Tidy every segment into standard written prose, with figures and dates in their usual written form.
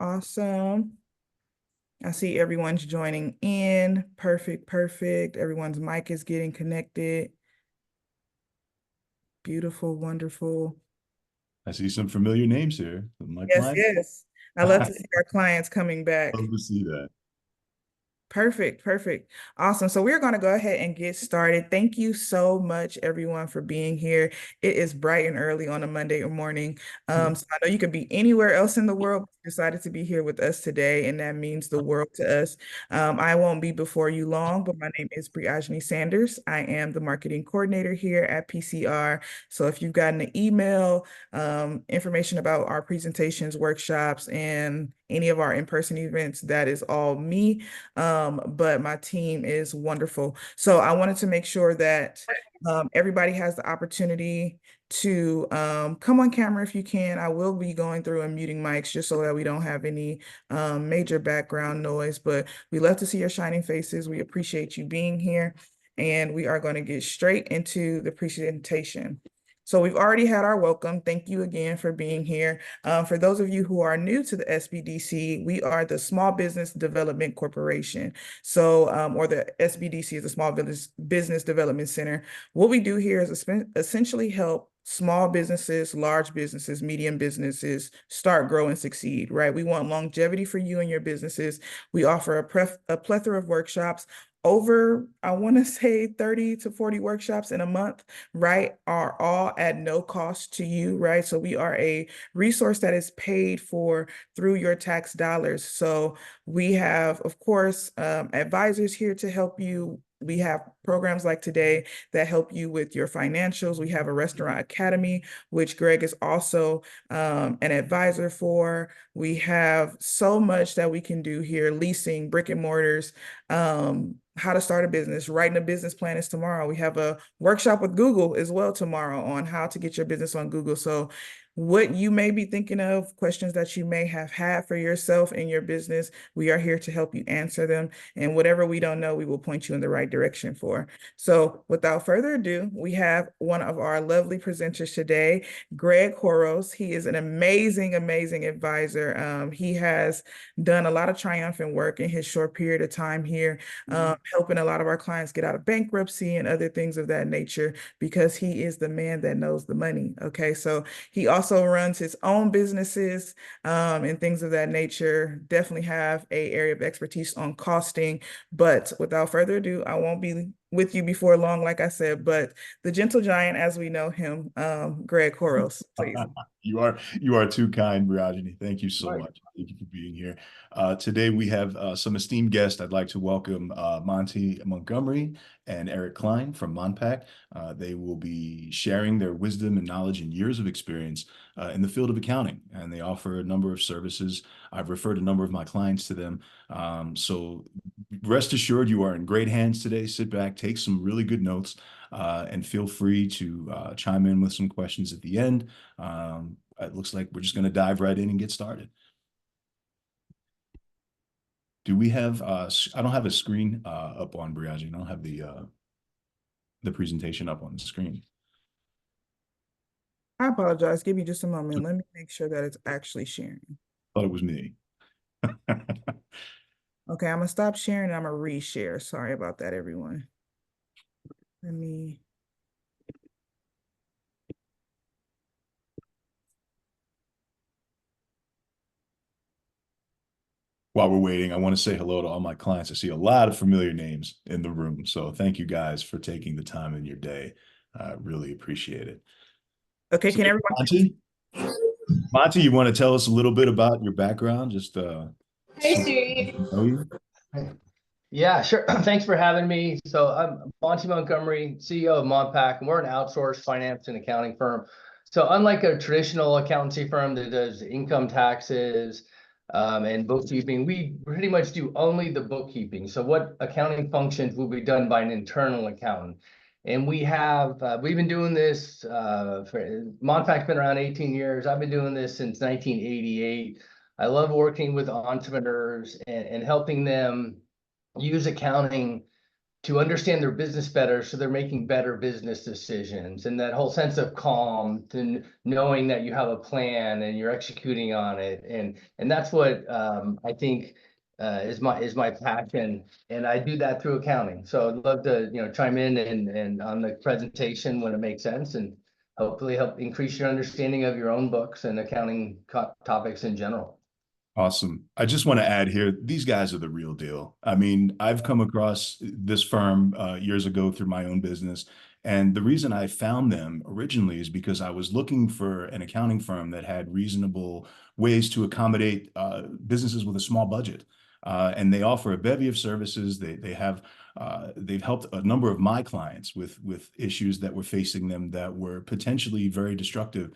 Awesome. I see everyone's joining in. Perfect, perfect. Everyone's mic is getting connected. Beautiful, wonderful. I see some familiar names here. My Yes, client. yes. I love to see our clients coming back. Love to see that. Perfect, perfect. Awesome. So we're going to go ahead and get started. Thank you so much, everyone, for being here. It is bright and early on a Monday morning. So I know you could be anywhere else in the world, but you decided to be here with us today, and that means the world to us. I won't be before you long, but my name is Briajni Sanders. I am the marketing coordinator here at PCR. So if you've gotten an email, information about our presentations, workshops, and any of our in-person events, that is all me. But my team is wonderful. So I wanted to make sure that everybody has the opportunity to come on camera if you can. I will be going through and muting mics just so that we don't have any major background noise, but we love to see your shining faces. We appreciate you being here, and we are going to get straight into the presentation. So we've already had our welcome. Thank you again for being here. For those of you who are new to the SBDC, we are the Small Business Development Corporation. So, or the SBDC is the Small Business Development Center. What we do here is essentially help small businesses, large businesses, medium businesses start, grow, and succeed, right? We want longevity for you and your businesses. We offer a plethora of workshops, over, I want to say 30 to 40 workshops in a month, right, are all at no cost to you, right? So we are a resource that is paid for through your tax dollars. So we have, of course, advisors here to help you. We have programs like today that help you with your financials. We have a restaurant academy, which Greg is also an advisor for. We have so much that we can do here, leasing, brick and mortars, how to start a business, writing a business plan is tomorrow. We have a workshop with Google as well tomorrow on how to get your business on Google. So what you may be thinking of, questions that you may have had for yourself and your business, we are here to help you answer them. And whatever we don't know, we will point you in the right direction for. So without further ado, we have one of our lovely presenters today, Greg Horos. He is an amazing, amazing advisor. He has done a lot of triumphant work in his short period of time here, helping a lot of our clients get out of bankruptcy and other things of that nature, because he is the man that knows the money. Okay, so he also runs his own businesses and things of that nature. Definitely have a area of expertise on costing. But without further ado, I won't be with you before long, like I said, but the gentle giant, as we know him, Greg Horos, please. You are too kind, Briajani. Thank you so Right. much. Thank you for being here. Today we have some esteemed guests. I'd like to welcome Monty Montgomery and Eric Klein from Monpac. They will be sharing their wisdom and knowledge and years of experience in the field of accounting, and they offer a number of services. I've referred a number of my clients to them. So rest assured, you are in great hands today. Sit back, take some really good notes, and feel free to chime in with some questions at the end. It looks like we're just going to dive right in and get started. Do we have, I don't have a screen up on Briajani. I don't have the presentation up on the screen. I apologize. Give me just a moment. Let me make sure that it's actually sharing. Thought it was me. Okay, I'm gonna stop sharing and I'm gonna reshare. Sorry about that, everyone. Let me. While we're waiting, I want to say hello to all my clients. I see a lot of familiar names in the room. So thank you guys for taking the time in your day. Really appreciate it. Okay, So can everyone? Monty, you want to tell us a little bit about your background, just Hey so we Siri. can know you? Yeah, sure. Thanks for having me. So I'm Monty Montgomery, CEO of Monpac, and we're an outsourced finance and accounting firm. So unlike a traditional accountancy firm that does income taxes and bookkeeping, we pretty much do only the bookkeeping. So what accounting functions will be done by an internal accountant. And we've been doing this for Monpac's been around 18 years. I've been doing this since 1988. I love working with entrepreneurs and helping them use accounting to understand their business better, so they're making better business decisions, and that whole sense of calm, to knowing that you have a plan and you're executing on it, and that's what I think is my passion, and I do that through accounting. So I'd love to chime in and on the presentation when it makes sense, and hopefully help increase your understanding of your own books and accounting topics in general. Awesome. I just want to add here, these guys are the real deal. I mean, I've come across this firm years ago through my own business. And the reason I found them originally is because I was looking for an accounting firm that had reasonable ways to accommodate businesses with a small budget. And they offer a bevy of services. They've helped a number of my clients with issues that were facing them that were potentially very destructive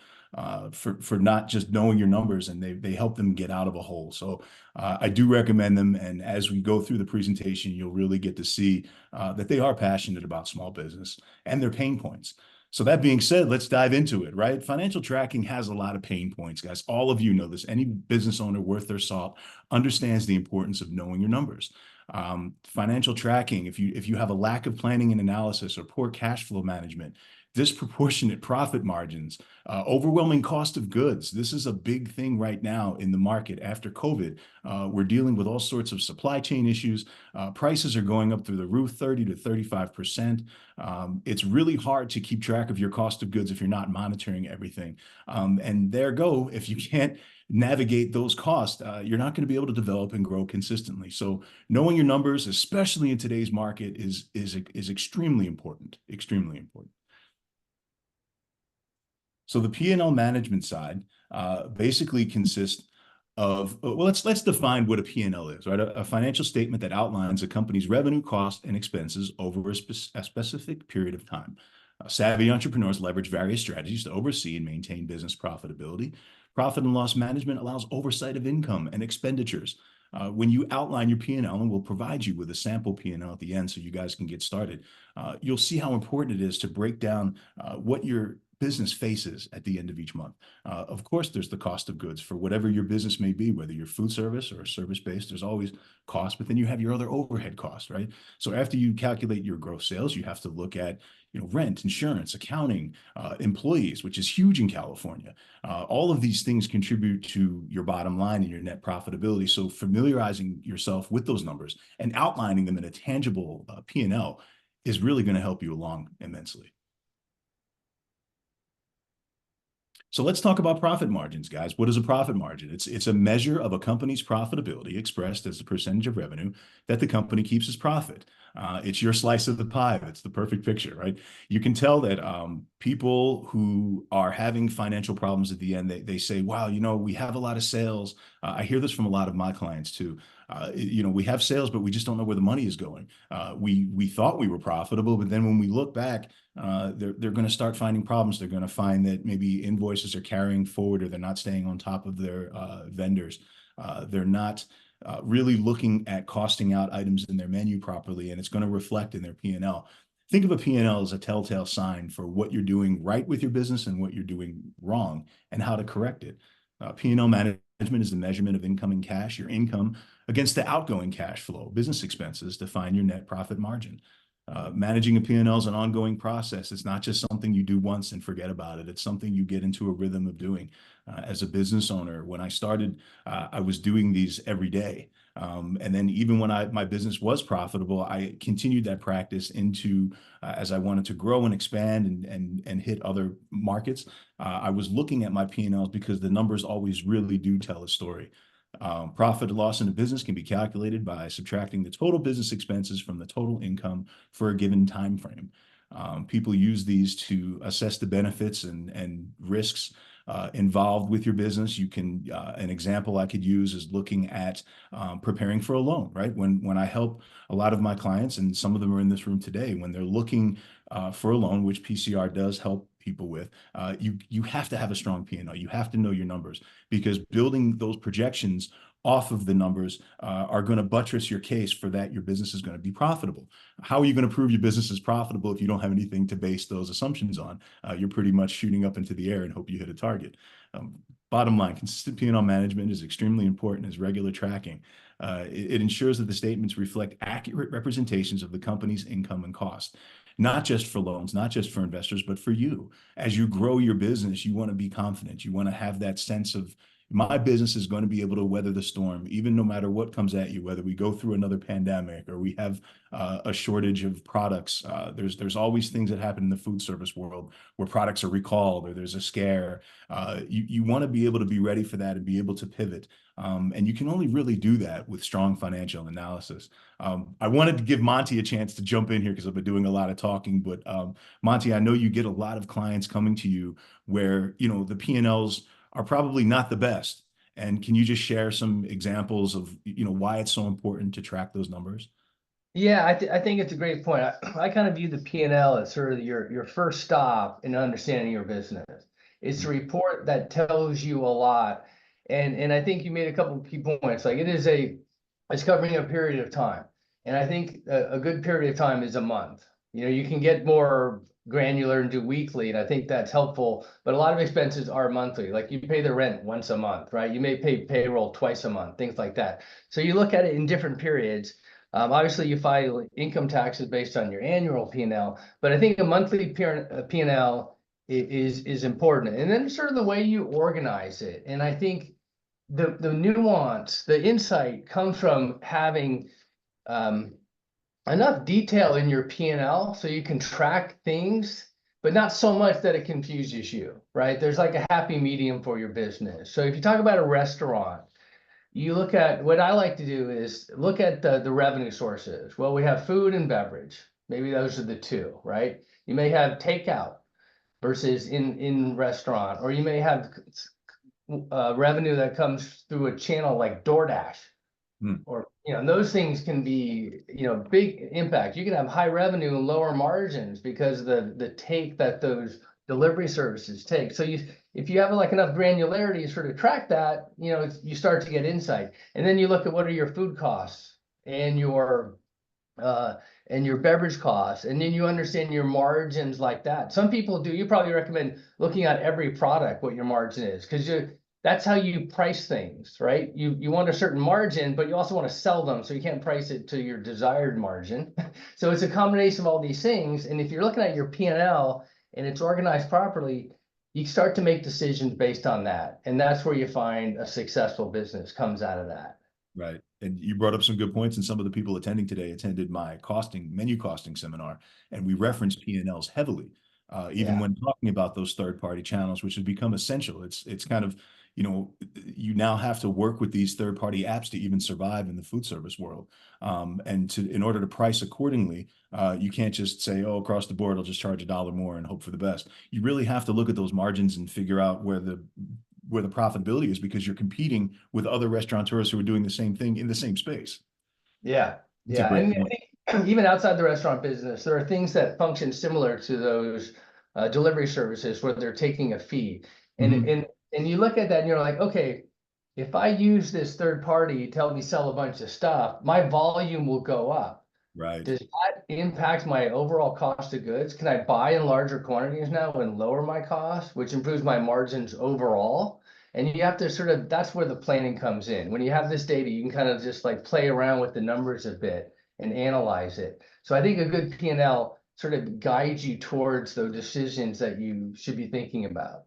for not just knowing your numbers, and they help them get out of a hole. So I do recommend them. And as we go through the presentation, you'll really get to see that they are passionate about small business and their pain points. So that being said, let's dive into it, right? Financial tracking has a lot of pain points, guys. All of you know this. Any business owner worth their salt understands the importance of knowing your numbers. Financial tracking, if you have a lack of planning and analysis or poor cash flow management, disproportionate profit margins, overwhelming cost of goods. This is a big thing right now in the market after COVID. We're dealing with all sorts of supply chain issues. Prices are going up through the roof, 30 to 35%. It's really hard to keep track of your cost of goods if you're not monitoring everything. And there go, if you can't navigate those costs, you're not going to be able to develop and grow consistently. So knowing your numbers, especially in today's market, is extremely important, extremely important. So the P&L management side basically consists of, well, let's define what a P&L is, right? A financial statement that outlines a company's revenue, cost, and expenses over a specific period of time. Savvy entrepreneurs leverage various strategies to oversee and maintain business profitability. Profit and loss management allows oversight of income and expenditures. When you outline your P&L, and we'll provide you with a sample P&L at the end so you guys can get started, you'll see how important it is to break down what your business faces at the end of each month. Of course, there's the cost of goods for whatever your business may be, whether you're food service or service-based, there's always cost, but then you have your other overhead costs, right? So after you calculate your gross sales, you have to look at rent, insurance, accounting, employees, which is huge in California. All of these things contribute to your bottom line and your net profitability. So familiarizing yourself with those numbers and outlining them in a tangible P&L is really going to help you along immensely. So let's talk about profit margins, guys. What is a profit margin? It's a measure of a company's profitability expressed as the percentage of revenue that the company keeps as profit. It's your slice of the pie. It's the perfect picture, right? You can tell that people who are having financial problems at the end, they say, wow, we have a lot of sales. I hear this from a lot of my clients too. We have sales, but we just don't know where the money is going. We thought we were profitable, but then when we look back, they're going to start finding problems. They're going to find that maybe invoices are carrying forward, or they're not staying on top of their vendors. They're not really looking at costing out items in their menu properly, and it's going to reflect in their P&L. Think of a P&L as a telltale sign for what you're doing right with your business and what you're doing wrong and how to correct it. P&L management is the measurement of incoming cash, your income, against the outgoing cash flow, business expenses, to find your net profit margin. Managing a P&L is an ongoing process. It's not just something you do once and forget about it. It's something you get into a rhythm of doing. As a business owner, when I started, I was doing these every day. And then even when my business was profitable, I continued that practice into as I wanted to grow and expand and hit other markets. I was looking at my P&Ls because the numbers always really do tell a story. Profit or loss in a business can be calculated by subtracting the total business expenses from the total income for a given time frame. People use these to assess the benefits and risks involved with your business. An example I could use is looking at preparing for a loan, right? When I help a lot of my clients, and some of them are in this room today, when they're looking for a loan, which PCR does help people with, you have to have a strong P&L. You have to know your numbers, because building those projections off of the numbers are going to buttress your case for that your business is going to be profitable. How are you going to prove your business is profitable if you don't have anything to base those assumptions on? You're pretty much shooting up into the air and hope you hit a target. Bottom line, consistent P&L management is extremely important as regular tracking. It ensures that the statements reflect accurate representations of the company's income and cost, not just for loans, not just for investors, but for you. As you grow your business, you want to be confident. You want to have that sense of, my business is going to be able to weather the storm, even no matter what comes at you, whether we go through another pandemic or we have a shortage of products. There's always things that happen in the food service world where products are recalled or there's a scare. You want to be able to be ready for that and be able to pivot. And you can only really do that with strong financial analysis. I wanted to give Monty a chance to jump in here because I've been doing a lot of talking, but Monty, I know you get a lot of clients coming to you where, the P&Ls are probably not the best. And can you just share some examples of, why it's so important to track those numbers? Yeah, I think it's a great point. I kind of view the P&L as sort of your first stop in understanding your business. It's a report that tells you a lot. And I think you made a couple of key points. Like it's covering a period of time. And I think a good period of time is a month. You can get more granular and do weekly, and I think that's helpful. But a lot of expenses are monthly. Like you pay the rent once a month, right? You may pay payroll twice a month, things like that. So you look at it in different periods. Obviously, you file income taxes based on your annual P&L, but I think a monthly P&L is important. And then sort of the way you organize it. And I think the nuance, the insight comes from having enough detail in your P&L so you can track things, but not so much that it confuses you, right? There's like a happy medium for your business. So if you talk about a restaurant, you look at, what I like to do is look at the revenue sources. Well, we have food and beverage. Maybe those are the two, right? You may have takeout versus in restaurant, or you may have revenue that comes through a channel like DoorDash. Or, those things can be, big impact. You can have high revenue and lower margins because of the take that those delivery services take. So if you have like enough granularity to sort of track that, you start to get insight. And then you look at what are your food costs and your beverage costs, and then you understand your margins like that. Some people do. You probably recommend looking at every product, what your margin is, because that's how you price things, right? You want a certain margin, but you also want to sell them, so you can't price it to your desired margin. So it's a combination of all these things. And if you're looking at your P&L and it's organized properly, you start to make decisions based on that. And that's where you find a successful business comes out of that. Right. And you brought up some good points, and some of the people attending today attended my menu costing seminar, and we referenced P&Ls heavily, even when talking about those third-party channels, which has become essential. It's kind of, you now have to work with these third-party apps to even survive in the food service world. And in order to price accordingly, you can't just say, oh, across the board, I'll just charge $1 more and hope for the best. You really have to look at those margins and figure out where the profitability is, because you're competing with other restaurateurs who are doing the same thing in the same space. Yeah. Yeah. And I think even outside the restaurant business, there are things that function similar to those delivery services where they're taking a fee. And you look at that and you're like, okay, if I use this third party to help me sell a bunch of stuff, my volume will go up. Right. Does that impact my overall cost of goods? Can I buy in larger quantities now and lower my cost, which improves my margins overall? And you have to that's where the planning comes in. When you have this data, you can kind of just like play around with the numbers a bit and analyze it. So I think a good P&L sort of guides you towards those decisions that you should be thinking about.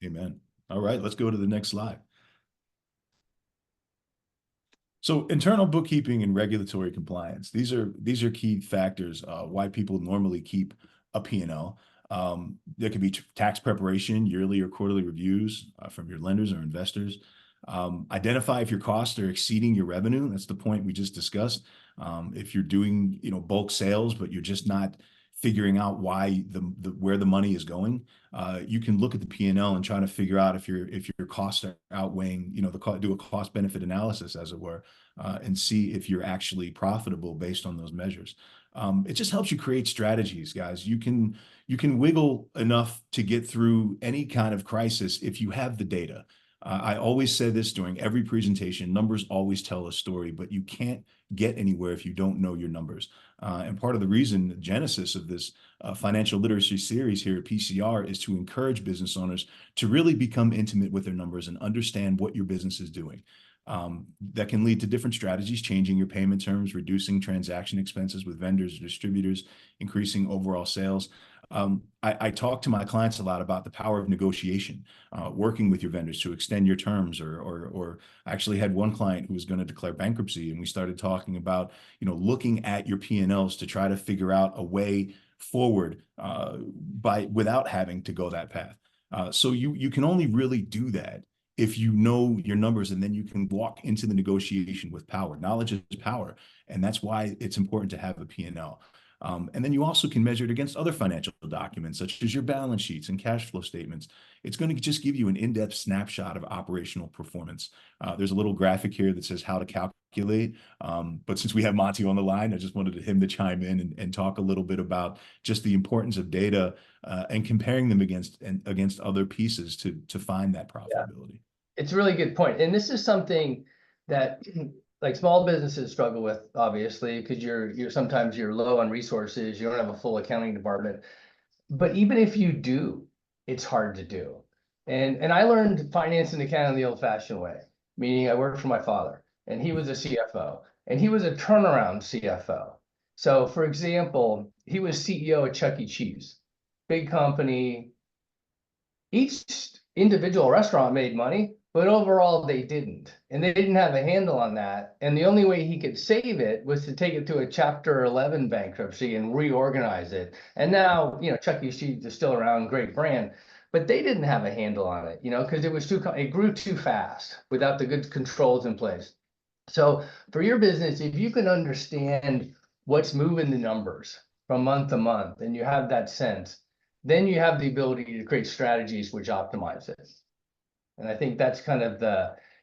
Amen. All right, let's go to the next slide. So internal bookkeeping and regulatory compliance, these are key factors why people normally keep a P&L. There could be tax preparation, yearly or quarterly reviews from your lenders or investors. Identify if your costs are exceeding your revenue. That's the point we just discussed. If you're doing bulk sales, but you're just not figuring out why where the money is going, you can look at the P&L and try to figure out if your costs are outweighing, do a cost benefit analysis, as it were, and see if you're actually profitable based on those measures. It just helps you create strategies, guys. You can wiggle enough to get through any kind of crisis if you have the data. I always say this during every presentation, numbers always tell a story, but you can't get anywhere if you don't know your numbers. And part of the reason, the genesis of this financial literacy series here at PCR is to encourage business owners to really become intimate with their numbers and understand what your business is doing. That can lead to different strategies, changing your payment terms, reducing transaction expenses with vendors or distributors, increasing overall sales. I talk to my clients a lot about the power of negotiation, working with your vendors to extend your terms, or I actually had one client who was going to declare bankruptcy, and we started talking about, looking at your P&Ls to try to figure out a way forward without having to go that path. So you can only really do that if you know your numbers, and then you can walk into the negotiation with power. Knowledge is power, and that's why it's important to have a P&L. And then you also can measure it against other financial documents, such as your balance sheets and cash flow statements. It's going to just give you an in-depth snapshot of operational performance. There's a little graphic here that says how to calculate. But since we have Monty on the line, I just wanted him to chime in and talk a little bit about just the importance of data and comparing them against other pieces to find that profitability. It's a really good point. And this is something that like small businesses struggle with, obviously, because you're sometimes you're low on resources, you don't have a full accounting department. But even if you do, it's hard to do. And I learned finance and accounting the old-fashioned way, meaning I worked for my father, and he was a CFO, and he was a turnaround CFO. So, for example, he was CEO at Chuck E. Cheese, big company. Each individual restaurant made money, but overall they didn't. And they didn't have a handle on that. And the only way he could save it was to take it to a Chapter 11 bankruptcy and reorganize it. And now, Chuck E. Cheese is still around, great brand, but they didn't have a handle on it, because it grew too fast without the good controls in place. So for your business, if you can understand what's moving the numbers from month to month, and you have that sense, then you have the ability to create strategies which optimize it. And I think that's kind of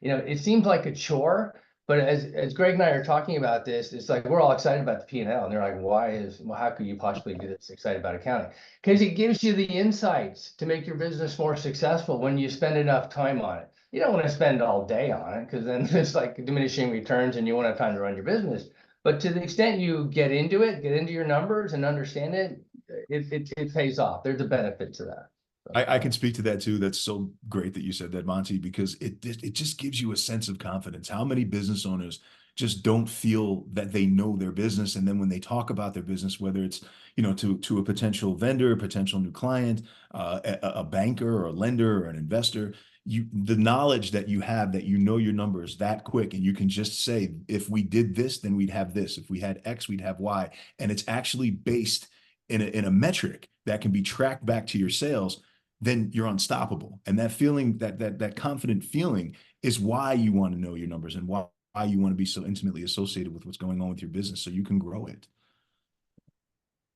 it seems like a chore, but as Greg and I are talking about this, it's like we're all excited about the P&L, and they're like, how could you possibly be this excited about accounting? Because it gives you the insights to make your business more successful when you spend enough time on it. You don't want to spend all day on it, because then it's like diminishing returns and you won't have time to run your business. But to the extent you get into your numbers and understand it, it pays off. There's a benefit to that. I can speak to that too. That's so great that you said that, Monty, because it just gives you a sense of confidence. How many business owners just don't feel that they know their business, and then when they talk about their business, whether it's to a potential vendor, a potential new client, a banker or a lender or an investor, the knowledge that you have, that your numbers that quick, and you can just say, if we did this, then we'd have this. If we had X, we'd have Y, and it's actually based in a metric that can be tracked back to your sales. Then you're unstoppable. And that feeling, that confident feeling, is why you want to know your numbers, and why you want to be so intimately associated with what's going on with your business, so you can grow it.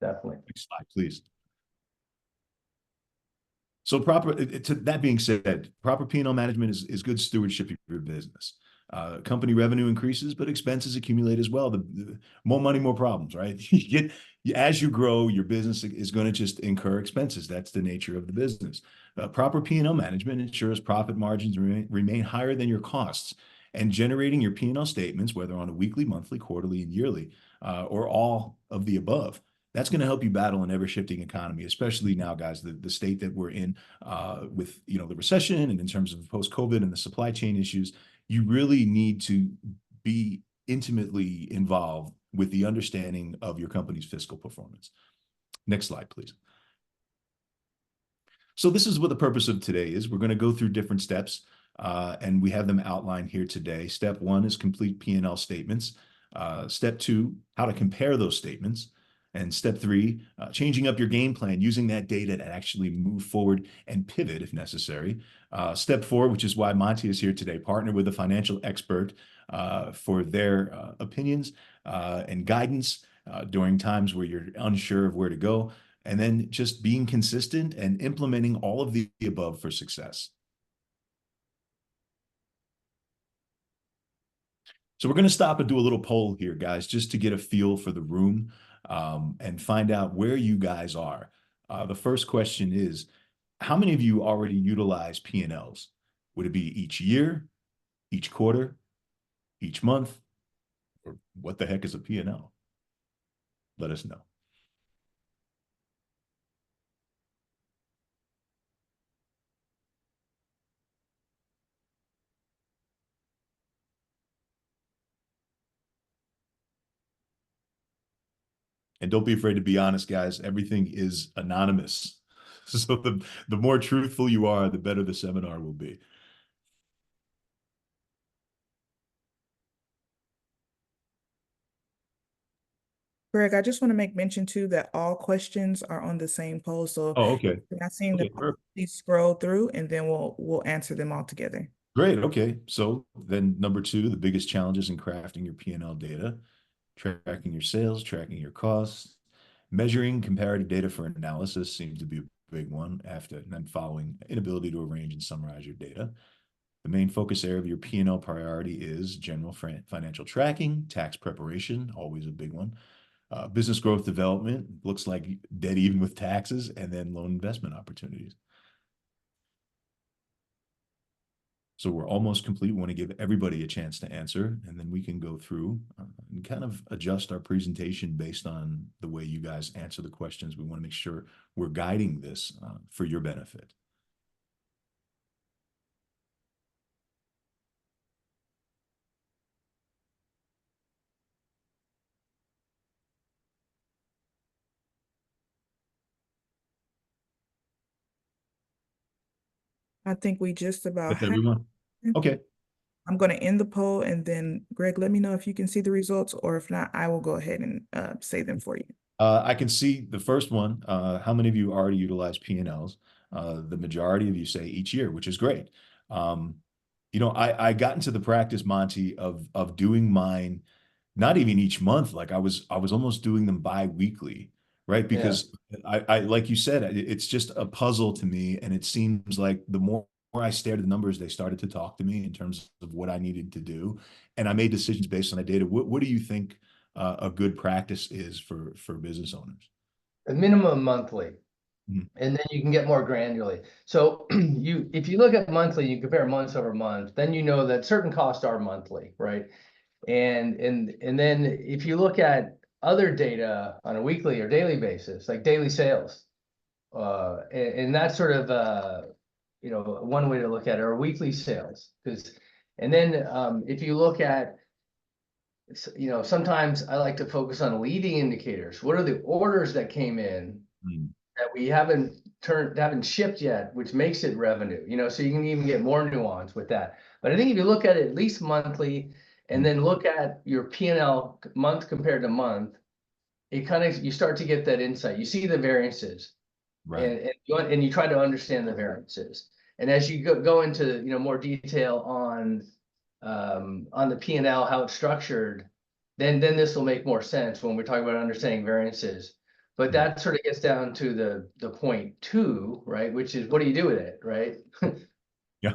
Definitely. Next slide, please. So that being said, proper P&L management is good stewardship of your business. Company revenue increases, but expenses accumulate as well. The more money, more problems, right? As you grow, your business is going to just incur expenses. That's the nature of the business. Proper P&L management ensures profit margins remain higher than your costs, and generating your P&L statements, whether on a weekly, monthly, quarterly, and yearly, or all of the above, that's going to help you battle an ever-shifting economy, especially now, guys, the state that we're in with the recession, and in terms of post-COVID and the supply chain issues. You really need to be intimately involved with the understanding of your company's fiscal performance. Next slide, please. So this is what the purpose of today is. We're going to go through different steps, and we have them outlined here today. Step 1 is complete P&L statements. Step 2, how to compare those statements. And step 3, changing up your game plan, using that data to actually move forward and pivot if necessary. Step 4, which is why Monty is here today, partner with a financial expert for their opinions and guidance during times where you're unsure of where to go. And then just being consistent and implementing all of the above for success. So we're going to stop and do a little poll here, guys, just to get a feel for the room. And find out where you guys are. The first question is, how many of you already utilize P&Ls? Would it be each year, each quarter, each month, or what the heck is a P&L? Let us know. And don't be afraid to be honest, guys. Everything is anonymous. So the more truthful you are, the better the seminar will be. Greg, I just want to make mention too that all questions are on the same poll. So Oh, okay. if you're not seeing them, Okay, perfect. please scroll through and then we'll answer them all together. Great. Okay. So then number 2, the biggest challenges in crafting your P&L data, tracking your sales, tracking your costs, measuring comparative data for analysis seems to be a big one after and then following inability to arrange and summarize your data. The main focus area of your P&L priority is general financial tracking, tax preparation, always a big one. Business growth development looks like dead even with taxes, and then loan investment opportunities. So we're almost complete. We want to give everybody a chance to answer, and then we can go through and kind of adjust our presentation based on the way you guys answer the questions. We want to make sure we're guiding this for your benefit. I think we just about That's have. everyone? Okay. I'm going to end the poll and then Greg, let me know if you can see the results, or if not, I will go ahead and say them for you. I can see the first one. How many of you already utilize P&Ls? The majority of you say each year, which is great. I got into the practice, Monty, of doing mine not even each month. Like I was almost doing them bi-weekly, right? Because I like you said, it's just a puzzle to me, and it seems like the more I stared at the numbers, they started to talk to me in terms of what I needed to do, and I made decisions based on that data. What do you think a good practice is for business owners? A minimum monthly. Mhm. And then you can get more granularly. So if you look at monthly, you compare months over month, then you know that certain costs are monthly, right? And then if you look at other data on a weekly or daily basis, like daily sales, and that's sort of one way to look at it, or weekly sales. And then if you look at, sometimes I like to focus on leading indicators. What are the orders that came in Mm. that we haven't shipped yet, which makes it revenue, so you can even get more nuance with that. But I think if you look at it at least monthly, and then look at your P&L month compared to month, you start to get that insight. You see the variances, Right. and you try to understand the variances. And as you go into more detail on the P&L, how it's structured, then this will make more sense when we're talking about understanding variances. But that sort of gets down to the point 2, right? Which is, what do you do with it, right? Yeah.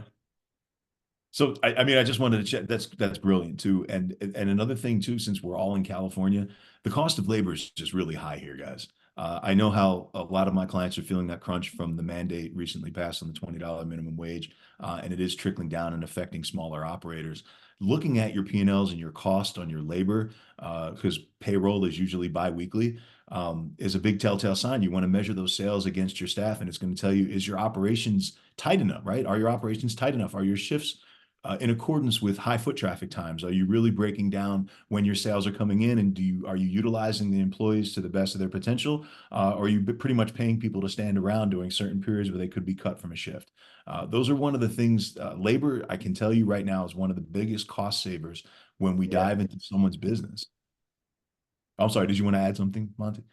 So I mean, I just wanted to check. That's brilliant too. And another thing too, since we're all in California, the cost of labor is just really high here, guys. I know how a lot of my clients are feeling that crunch from the mandate recently passed on the $20 minimum wage, and it is trickling down and affecting smaller operators. Looking at your P&Ls and your cost on your labor, because payroll is usually biweekly, is a big telltale sign. You want to measure those sales against your staff, and it's going to tell you, is your operations tight enough, right? Are your operations tight enough? Are your shifts in accordance with high foot traffic times? Are you really breaking down when your sales are coming in, and are you utilizing the employees to the best of their potential? Or are you pretty much paying people to stand around during certain periods where they could be cut from a shift? Those are one of the things. Labor, I can tell you right now, is one of the biggest cost savers when we dive into someone's business. I'm sorry, did you want to add something, Monty?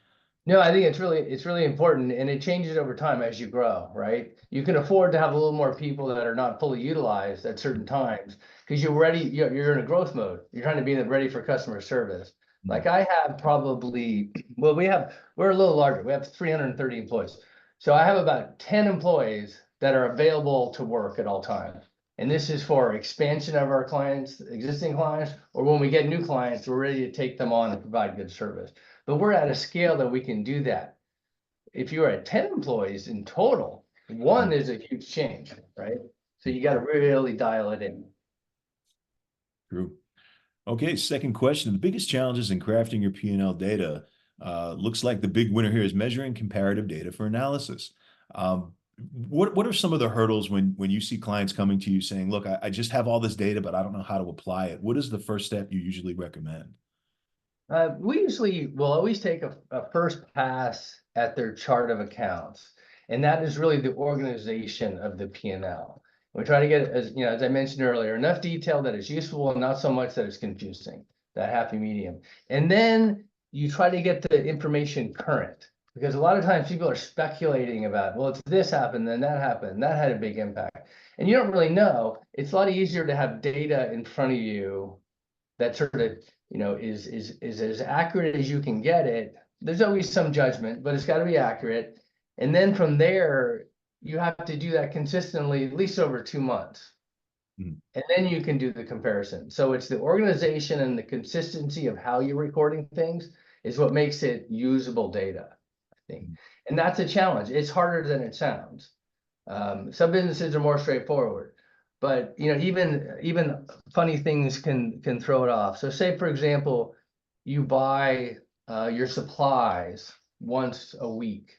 No, I think it's really important, and it changes over time as you grow, right? You can afford to have a little more people that are not fully utilized at certain times, because you're in a growth mode. You're trying to be ready for customer service. Like I have probably, well, we're a little larger. We have 330 employees. So I have about 10 employees that are available to work at all times. And this is for expansion of our clients, existing clients, or when we get new clients, we're ready to take them on and provide good service. But we're at a scale that we can do that. If you're at 10 employees in total, one is a huge change, right? So you got to really dial it in. True. Okay, second question. The biggest challenges in crafting your P&L data, looks like the big winner here is measuring comparative data for analysis. What are some of the hurdles when you see clients coming to you saying, look, I just have all this data, but I don't know how to apply it? What is the first step you usually recommend? We usually will always take a first pass at their chart of accounts, and that is really the organization of the P&L. We try to get, as you know, as I mentioned earlier, enough detail that is useful and not so much that it's confusing, that happy medium. And then you try to get the information current, because a lot of times people are speculating about, well, it's this happened, then that happened, that had a big impact. And you don't really know. It's a lot easier to have data in front of you that sort of, you know, is as accurate as you can get it. There's always some judgment, but it's got to be accurate. And then from there, you have to do that consistently, at least over 2 months. Mhm. And then you can do the comparison. So it's the organization and the consistency of how you're recording things is what makes it usable data, I think. And that's a challenge. It's harder than it sounds. Some businesses are more straightforward, but you know, even funny things can throw it off. So say, for example, you buy your supplies once a week,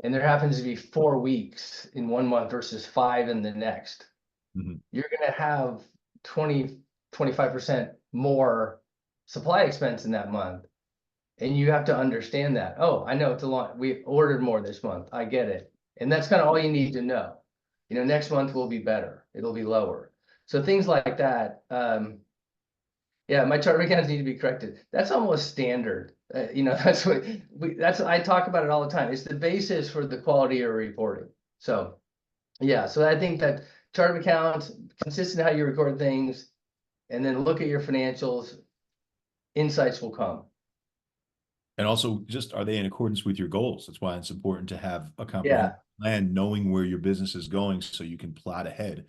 and there happens to be 4 weeks in 1 month versus 5 in the next. Mhm. You're going to have 25% more supply expense in that month. And you have to understand that. Oh, I know it's a lot. We ordered more this month. I get it. And that's kind of all you need to know. You know, next month will be better. It'll be lower. So things like that. Yeah, my chart of accounts need to be corrected. That's almost standard. You know, that's what I talk about it all the time. It's the basis for the quality of reporting. So yeah, so I think that chart of accounts, consistent how you record things, and then look at your financials, insights will come. And also, just are they in accordance with your goals? That's why it's important to have a Yeah, comprehensive plan, knowing where your business is going so you can plot ahead.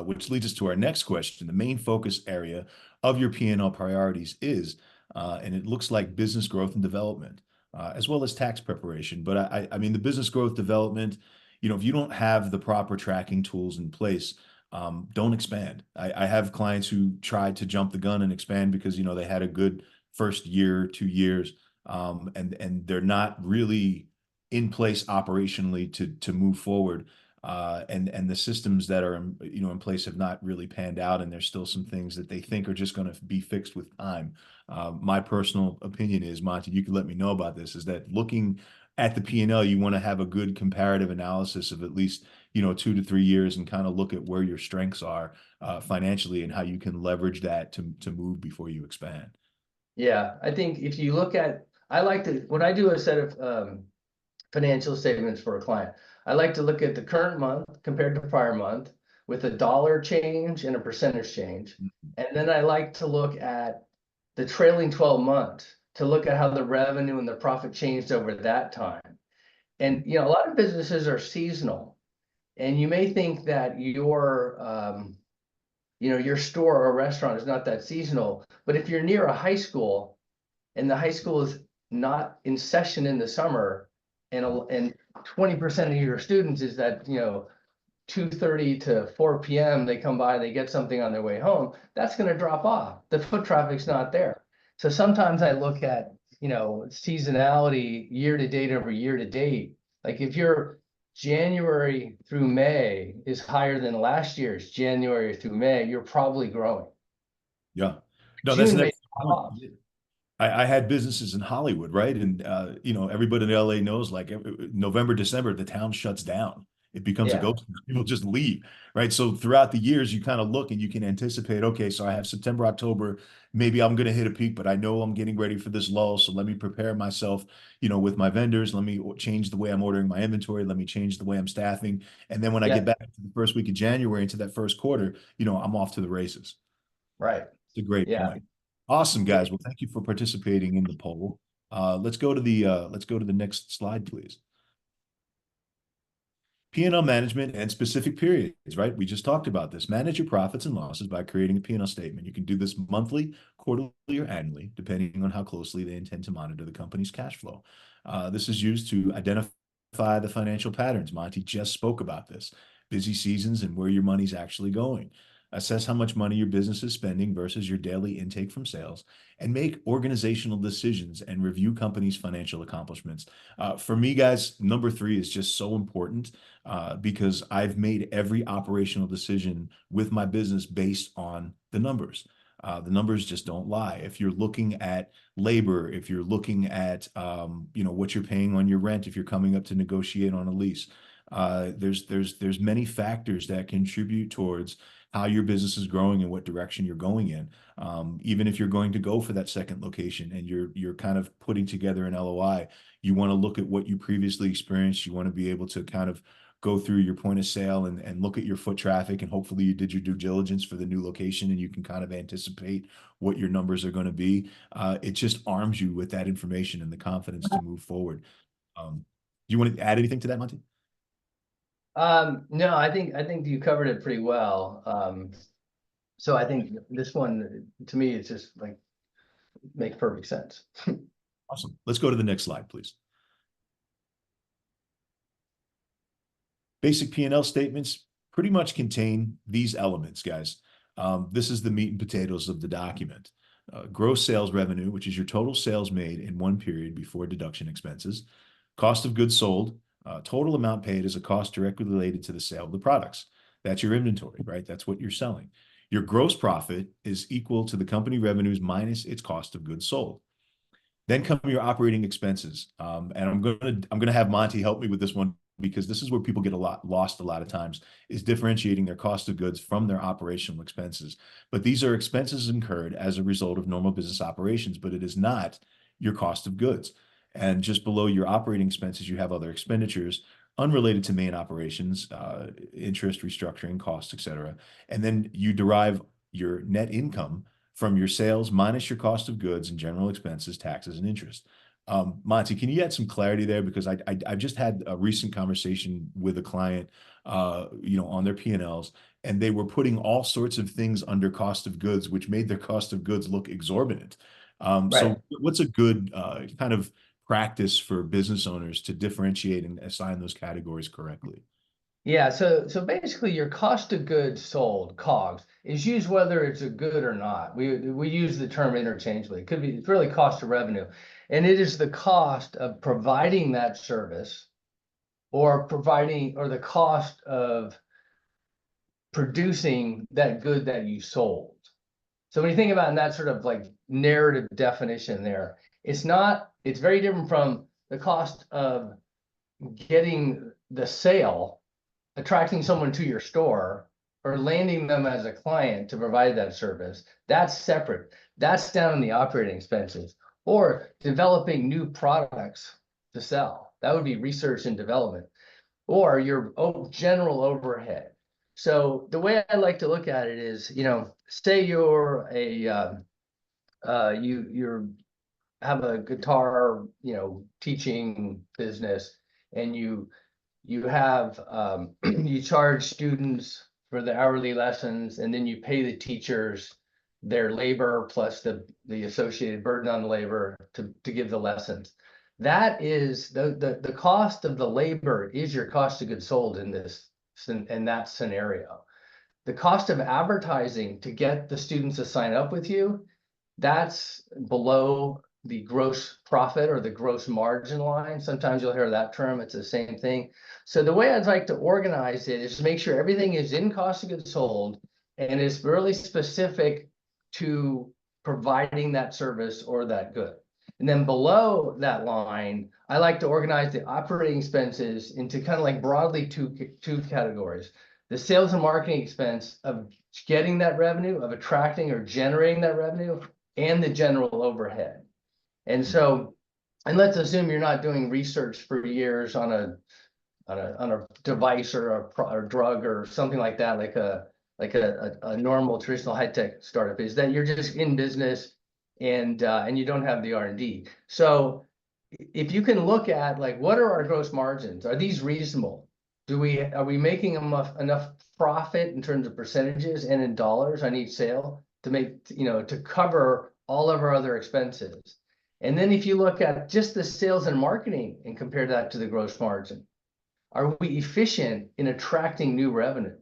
Which leads us to our next question. The main focus area of your P&L priorities is, and it looks like business growth and development, as well as tax preparation. But I mean, the business growth development, you know, if you don't have the proper tracking tools in place, don't expand. I have clients who tried to jump the gun and expand because, you know, they had a good first year, 2 years, and they're not really in place operationally to move forward. And the systems that are in place have not really panned out, and there's still some things that they think are just going to be fixed with time. My personal opinion is, Monty, you can let me know about this, is that looking at the P&L, you want to have a good comparative analysis of at least 2 to 3 years and kind of look at where your strengths are financially and how you can leverage that to move before you expand. yeah. I think if you look at, I like to, when I do a set of financial statements for a client, I like to look at the current month compared to prior month with a dollar change and a percentage change. And then I like to look at the trailing 12 months to look at how the revenue and the profit changed over that time. And, you know, a lot of businesses are seasonal, and you may think that your store or restaurant is not that seasonal, but if you're near a high school and the high school is not in session in the summer, and 20% of your students is that 2:30 to 4 p.m. they come by, they get something on their way home, that's going to drop off. The foot traffic's not there. So sometimes I look at seasonality year to date over year to date. Like if your January through May is higher than last year's January through May, you're probably growing. Yeah. No, that's June an may excellent drop off. point. I had businesses in Hollywood, right? And everybody in LA knows, like, November, December, the town shuts down. It becomes a Yeah, ghost town. People just leave, right? So throughout the years, you kind of look and you can anticipate, okay, so I have September, October, maybe I'm going to hit a peak, but I know I'm getting ready for this lull. So let me prepare myself, with my vendors. Let me change the way I'm ordering my inventory. Let me change the way I'm staffing. And then when I yeah, get back to the first week of January into that first quarter, I'm off to the races. right. It's a great Yeah. point. Awesome, Yeah. guys. Well, thank you for participating in the poll. Let's go to the next slide, please. P&L management and specific periods, right? We just talked about this. Manage your profits and losses by creating a P&L statement. You can do this monthly, quarterly, or annually, depending on how closely they intend to monitor the company's cash flow. This is used to identify the financial patterns. Monty just spoke about this. Busy seasons and where your money's actually going. Assess how much money your business is spending versus your daily intake from sales, and make organizational decisions and review companies' financial accomplishments. For me, guys, number 3 is just so important because I've made every operational decision with my business based on the numbers. The numbers just don't lie. If you're looking at labor, if you're looking at what you're paying on your rent, if you're coming up to negotiate on a lease, there's many factors that contribute towards how your business is growing and what direction you're going in. Even if you're going to go for that second location and you're kind of putting together an LOI, you want to look at what you previously experienced. You want to be able to kind of go through your point of sale and look at your foot traffic, and hopefully you did your due diligence for the new location and you can kind of anticipate what your numbers are going to be. It just arms you with that information and the confidence to move forward. Do you want to add anything to that, Monty? No, I think you covered it pretty well. So I think this one, to me, it's just like makes perfect sense. Awesome. Let's go to the next slide, please. Basic P&L statements pretty much contain these elements, guys. This is the meat and potatoes of the document. Gross sales revenue, which is your total sales made in one period before deduction expenses. Cost of goods sold, total amount paid is a cost directly related to the sale of the products. That's your inventory, right? That's what you're selling. Your gross profit is equal to the company revenues minus its cost of goods sold. Then come your operating expenses. And I'm gonna have Monty help me with this one, because this is where people get lost a lot of times, is differentiating their cost of goods from their operational expenses. But these are expenses incurred as a result of normal business operations, but it is not your cost of goods. And just below your operating expenses, you have other expenditures unrelated to main operations, interest, restructuring costs, etc. And then you derive your net income from your sales minus your cost of goods and general expenses, taxes, and interest. Monty, can you add some clarity there? Because I've just had a recent conversation with a client, on their P&Ls, and they were putting all sorts of things under cost of goods, which made their cost of goods look exorbitant. Right. So what's a good kind of practice for business owners to differentiate and assign those categories correctly? Yeah, so basically your cost of goods sold, COGS, is used whether it's a good or not. We use the term interchangeably. It's really cost of revenue. And it is the cost of providing that service or the cost of producing that good that you sold. So when you think about it in that sort of like narrative definition there, it's very different from the cost of getting the sale, attracting someone to your store, or landing them as a client to provide that service. That's separate. That's down in the operating expenses. Or developing new products to sell. That would be research and development. Or your general overhead. So the way I like to look at it is, say you're you have a guitar, teaching business, and you have you charge students for the hourly lessons, and then you pay the teachers their labor plus the associated burden on the labor to give the lessons. That is the cost of the labor is your cost of goods sold in that scenario. The cost of advertising to get the students to sign up with you, that's below the gross profit or the gross margin line. Sometimes you'll hear that term, it's the same thing. So the way I'd like to organize it is to make sure everything is in cost of goods sold and is really specific to providing that service or that good. And then below that line, I like to organize the operating expenses into kind of like broadly two categories. The sales and marketing expense of getting that revenue, of attracting or generating that revenue, and the general overhead. And so, and let's assume you're not doing research for years on a device or a drug or something like that, like a normal traditional high-tech startup, is that you're just in business and you don't have the R&D. So if you can look at like, what are our gross margins? Are these reasonable? Are we making enough profit in terms of percentages and in dollars on each sale to make, to cover all of our other expenses? And then if you look at just the sales and marketing and compare that to the gross margin, are we efficient in attracting new revenue?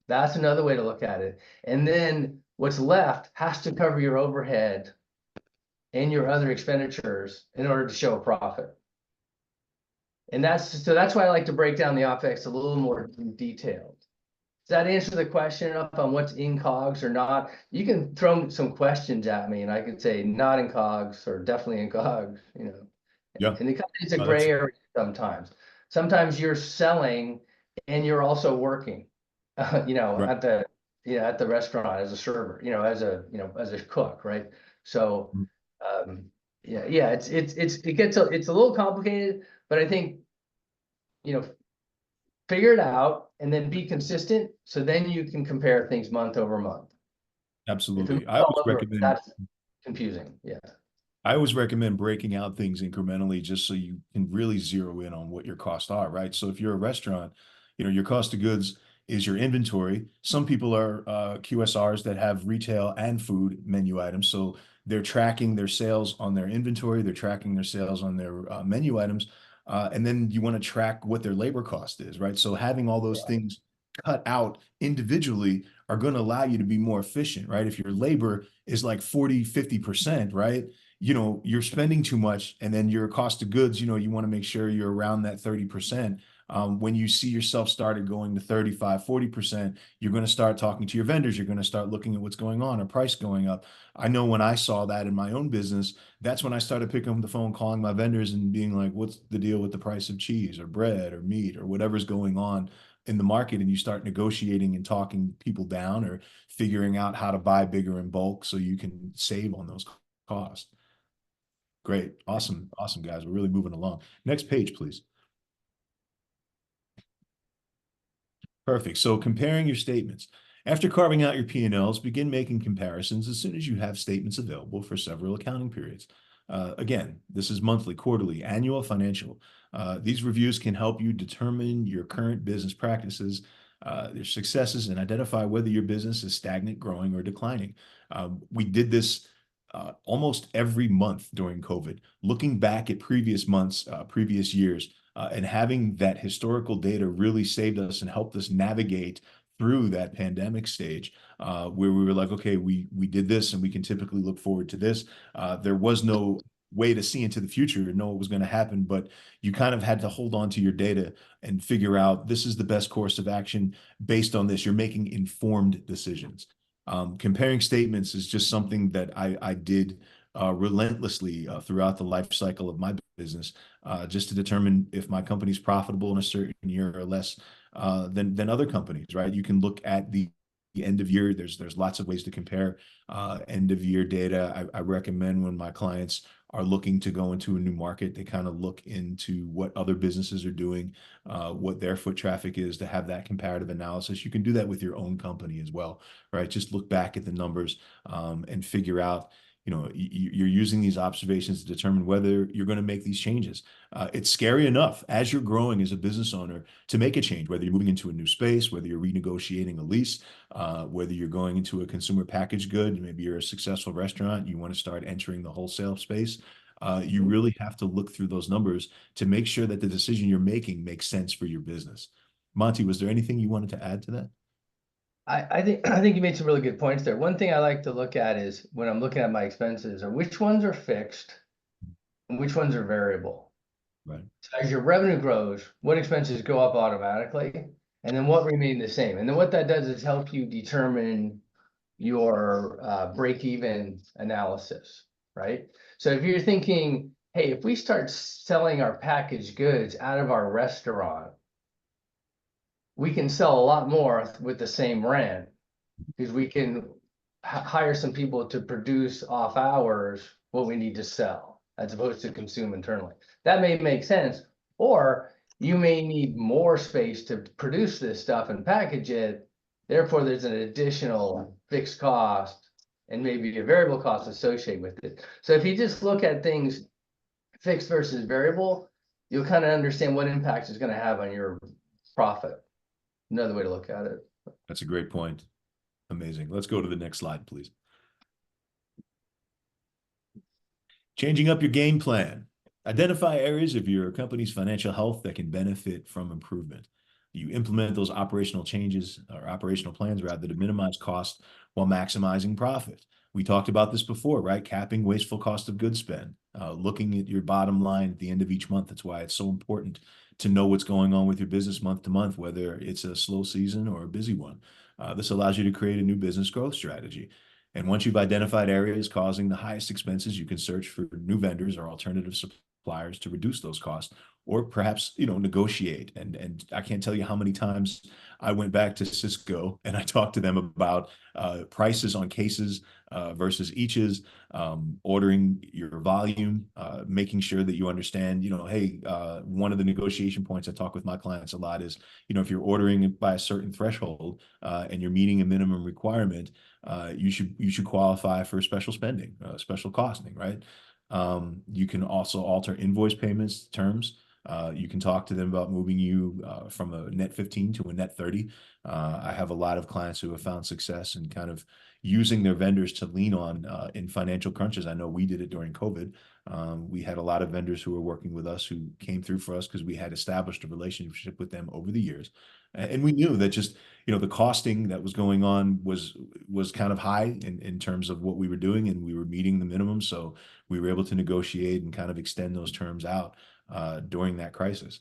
That's another way to look at it. And then what's left has to cover your overhead and your other expenditures in order to show a profit. And that's why I like to break down the OpEx a little more detailed. Does that answer the question enough on what's in COGS or not? You can throw some questions at me and I could say not in COGS or definitely in COGS, you know. Yeah. And it's a No, gray that's area sometimes. Sometimes you're selling and you're also working, you know, right. at the restaurant as a server, you know, as a cook, right? So, Mhm. yeah, it's a little complicated, but I think, you know, figure it out and then be consistent. So then you can compare things month over month. If it moves Absolutely. I all always over, recommend that's confusing. Yeah. I always recommend breaking out things incrementally just so you can really zero in on what your costs are, right? So if you're a restaurant, you know, your cost of goods is your inventory. Some people are QSRs that have retail and food menu items. So they're tracking their sales on their inventory, they're tracking their sales on their menu items. And then you want to track what their labor cost is, right? So having all those things cut out individually are going to allow you to be more efficient, right? If your labor is like 40, 50%, right? You know, you're spending too much, and then your cost of goods, you know, you want to make sure you're around that 30%. When you see yourself started going to 35, 40%, you're going to start talking to your vendors. You're going to start looking at what's going on, a price going up. I know when I saw that in my own business, that's when I started picking up the phone, calling my vendors and being like, what's the deal with the price of cheese or bread or meat or whatever's going on in the market? And you start negotiating and talking people down or figuring out how to buy bigger in bulk so you can save on those costs. Great. Awesome. Awesome, guys. We're really moving along. Next page, please. Perfect. So comparing your statements. After carving out your P&Ls, begin making comparisons as soon as you have statements available for several accounting periods. Again, this is monthly, quarterly, annual, financial. These reviews can help you determine your current business practices, their successes, and identify whether your business is stagnant, growing, or declining. We did this almost every month during COVID, looking back at previous months, previous years, and having that historical data really saved us and helped us navigate through that pandemic stage, where we were like, okay, we did this and we can typically look forward to this. There was no way to see into the future and know what was going to happen, but you kind of had to hold on to your data and figure out this is the best course of action based on this. You're making informed decisions. Comparing statements is just something that I did relentlessly throughout the life cycle of my business, just to determine if my company's profitable in a certain year or less than other companies, right? You can look at the end of year. There's lots of ways to compare end of year data. I recommend when my clients are looking to go into a new market, they kind of look into what other businesses are doing, what their foot traffic is, to have that comparative analysis. You can do that with your own company as well, right? Just look back at the numbers and figure out, you know, you're using these observations to determine whether you're going to make these changes. It's scary enough as you're growing as a business owner to make a change, whether you're moving into a new space, whether you're renegotiating a lease, whether you're going into a consumer packaged good, maybe you're a successful restaurant, you want to start entering the wholesale space. You really have to look through those numbers to make sure that the decision you're making makes sense for your business. Monty, was there anything you wanted to add to that? I think you made some really good points there. One thing I like to look at is when I'm looking at my expenses are which ones are fixed and which ones are variable. Right. So as your revenue grows, what expenses go up automatically and then what remain the same. And then what that does is help you determine your break-even analysis, right? So if you're thinking, hey, if we start selling our packaged goods out of our restaurant, we can sell a lot more with the same rent because we can hire some people to produce off hours what we need to sell as opposed to consume internally. That may make sense. Or you may need more space to produce this stuff and package it. Therefore, there's an additional fixed cost and maybe a variable cost associated with it. So if you just look at things fixed versus variable, you'll kind of understand what impact it's going to have on your profit. Another way to look at it. That's a great point. Amazing. Let's go to the next slide, please. Changing up your game plan. Identify areas of your company's financial health that can benefit from improvement. You implement those operational changes or operational plans rather to minimize cost while maximizing profit. We talked about this before, right? Capping wasteful cost of goods spend, looking at your bottom line at the end of each month. That's why it's so important to know what's going on with your business month to month, whether it's a slow season or a busy one. This allows you to create a new business growth strategy. And once you've identified areas causing the highest expenses, you can search for new vendors or alternative suppliers to reduce those costs, or perhaps, negotiate. And I can't tell you how many times I went back to Cisco and I talked to them about prices on cases versus eaches, ordering your volume, making sure that you understand, hey, one of the negotiation points I talk with my clients a lot is, if you're ordering by a certain threshold and you're meeting a minimum requirement, you should qualify for special spending, special costing, right? You can also alter invoice payments terms. You can talk to them about moving you from a net 15 to a net 30. I have a lot of clients who have found success in kind of using their vendors to lean on in financial crunches. I know we did it during COVID. We had a lot of vendors who were working with us who came through for us because we had established a relationship with them over the years. And we knew that just, the costing that was going on was kind of high in terms of what we were doing, and we were meeting the minimum. So we were able to negotiate and kind of extend those terms out during that crisis.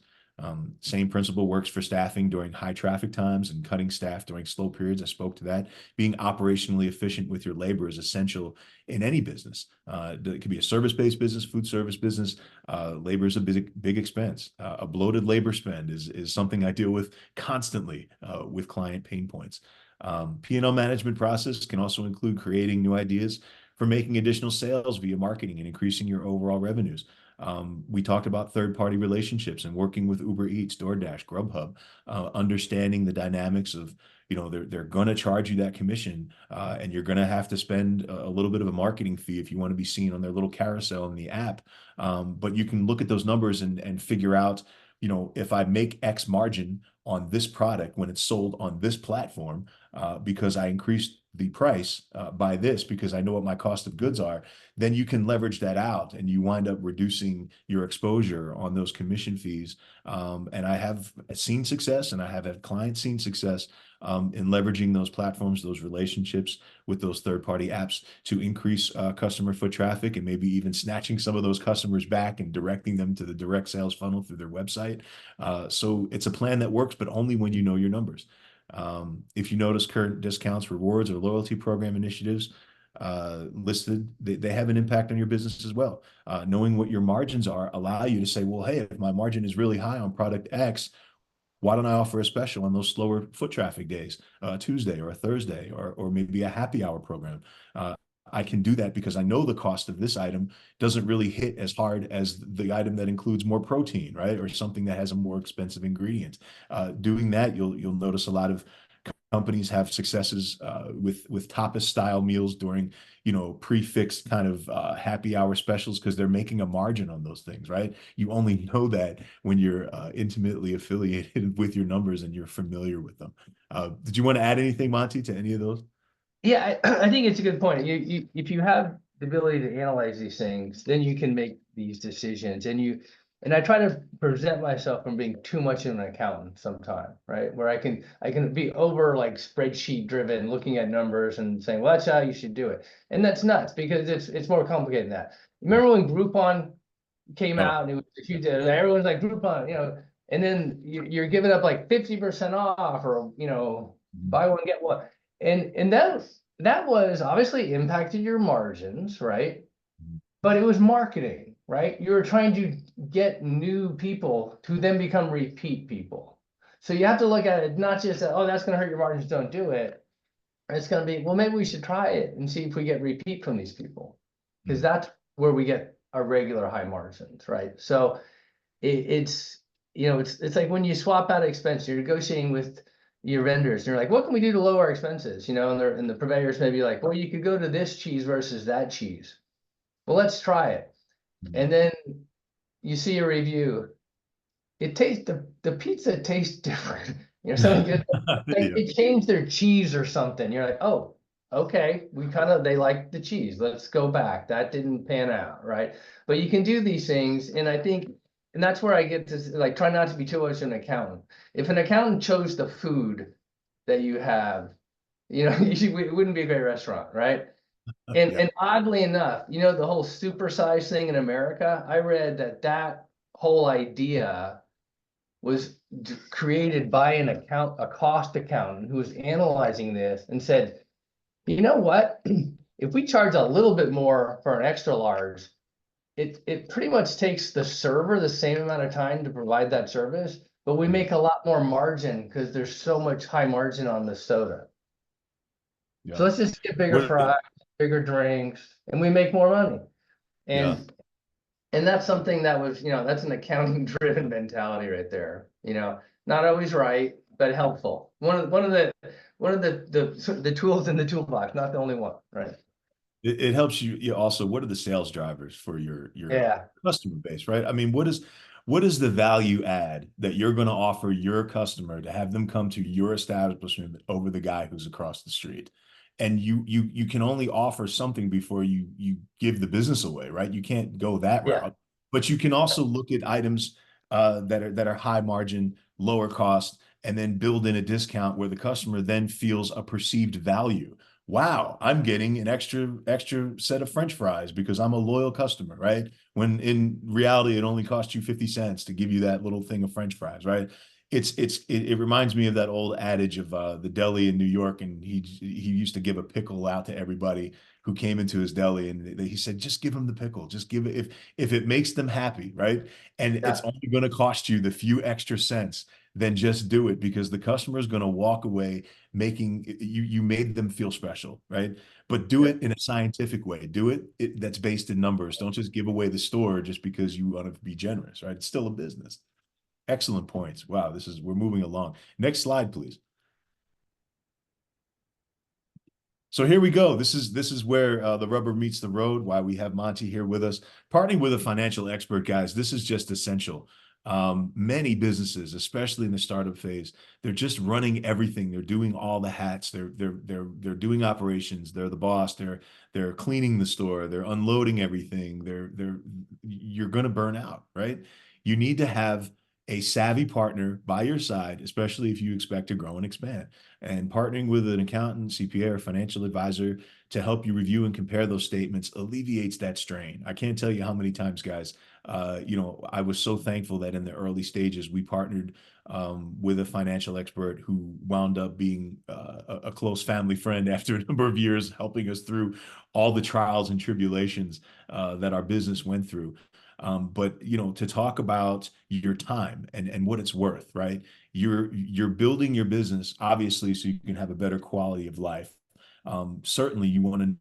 Same principle works for staffing during high traffic times and cutting staff during slow periods. I spoke to that. Being operationally efficient with your labor is essential in any business. It could be a service-based business, food service business. Labor is a big expense. A bloated labor spend is something I deal with constantly with client pain points. P&L management process can also include creating new ideas for making additional sales via marketing and increasing your overall revenues. We talked about third-party relationships and working with Uber Eats, DoorDash, Grubhub, understanding the dynamics of, they're going to charge you that commission, and you're going to have to spend a little bit of a marketing fee if you want to be seen on their little carousel in the app. But you can look at those numbers and figure out, if I make X margin on this product when it's sold on this platform, because I increased the price by this because I know what my cost of goods are, then you can leverage that out and you wind up reducing your exposure on those commission fees. And I have seen success, and I have had clients seen success in leveraging those platforms, those relationships with those third-party apps to increase customer foot traffic, and maybe even snatching some of those customers back and directing them to the direct sales funnel through their website. So it's a plan that works, but only when you know your numbers. If you notice current discounts, rewards, or loyalty program initiatives listed, they have an impact on your business as well. Knowing what your margins are allow you to say, well, hey, if my margin is really high on product X, why don't I offer a special on those slower foot traffic days, Tuesday or a Thursday, or maybe a happy hour program? I can do that because I know the cost of this item doesn't really hit as hard as the item that includes more protein, right? Or something that has a more expensive ingredient. Doing that, you'll notice a lot of companies have successes with tapas style meals during, prefixed kind of happy hour specials because they're making a margin on those things, right? You only know that when you're intimately affiliated with your numbers and you're familiar with them. Did you want to add anything, Monty, to any of those? Yeah, I think it's a good point. If you have the ability to analyze these things, then you can make these decisions. And I try to present myself from being too much of an accountant sometime, right? Where I can be over like spreadsheet driven, looking at numbers and saying, well, that's how you should do it. And that's nuts because it's more complicated than that. Remember when Groupon came out and it was a huge, everyone's like Groupon, and then you're giving up like 50% off, or buy one get one. And that was obviously impacted your margins, right? But it was marketing, right? You were trying to get new people to then become repeat people. So you have to look at it not just that, oh, that's going to hurt your margins, don't do it. It's going to be, well, maybe we should try it and see if we get repeat from these people, because that's where we get our regular high margins, right? So it's like when you swap out expense, you're negotiating with your vendors, and you're like, what can we do to lower our expenses? And the purveyors may be like, well, you could go to this cheese versus that cheese. Well, let's try it. And then you see a review. It tastes, the pizza tastes different. Someone gets, like, it changed their cheese or something. You're like, oh, okay, they like the cheese. Let's go back. That didn't pan out, right? But you can do these things, and I think, and that's where I get to like try not to be too much an accountant. If an accountant chose the food that you have, it wouldn't be a great restaurant, right? Yeah. And oddly enough, the whole supersize thing in America, I read that whole idea was created by a cost accountant who was analyzing this and said, you know what? If we charge a little bit more for an extra large, it pretty much takes the server the same amount of time to provide that service, but we make a lot more margin because there's so much high margin on the soda. Yeah. So let's just get bigger What, fries, bigger drinks, and we make more money. yeah. And that's something that was, that's an accounting driven mentality right there. Not always right, but helpful. One of the tools in the toolbox, not the only one, right? It helps you also, what are the sales drivers for your Yeah. customer base, right? I mean, what is the value add that you're going to offer your customer to have them come to your establishment over the guy who's across the street? And you can only offer something before you give the business away, right? You can't go that Yeah. route. But you can also look at items that are high margin, lower cost, and then build in a discount where the customer then feels a perceived value. Wow, I'm getting an extra set of French fries because I'm a loyal customer, right? When in reality, it only costs you 50 cents to give you that little thing of French fries, right? It reminds me of that old adage of the deli in New York, and he used to give a pickle out to everybody who came into his deli, and he said, just give them the pickle, just give it if it makes them happy, right? And it's Yeah. only going to cost you the few extra cents, then just do it because the customer is going to walk away making you made them feel special, right? But do Yeah. it in a scientific way. Do it that's based in numbers. Don't just give away the store just because you want to be generous, right? It's still a business. Excellent points. Wow, we're moving along. Next slide, please. So here we go. This is where the rubber meets the road. Why we have Monty here with us, partnering with a financial expert, guys. This is just essential. Many businesses, especially in the startup phase, they're just running everything. They're doing all the hats. They're doing operations. They're the boss. They're cleaning the store. They're unloading everything. You're going to burn out, right? You need to have a savvy partner by your side, especially if you expect to grow and expand. And partnering with an accountant, CPA, or financial advisor to help you review and compare those statements alleviates that strain. I can't tell you how many times, guys, I was so thankful that in the early stages we partnered with a financial expert who wound up being a close family friend after a number of years, helping us through all the trials and tribulations that our business went through. But to talk about your time and what it's worth, right? You're building your business obviously so you can have a better quality of life. Certainly, you want to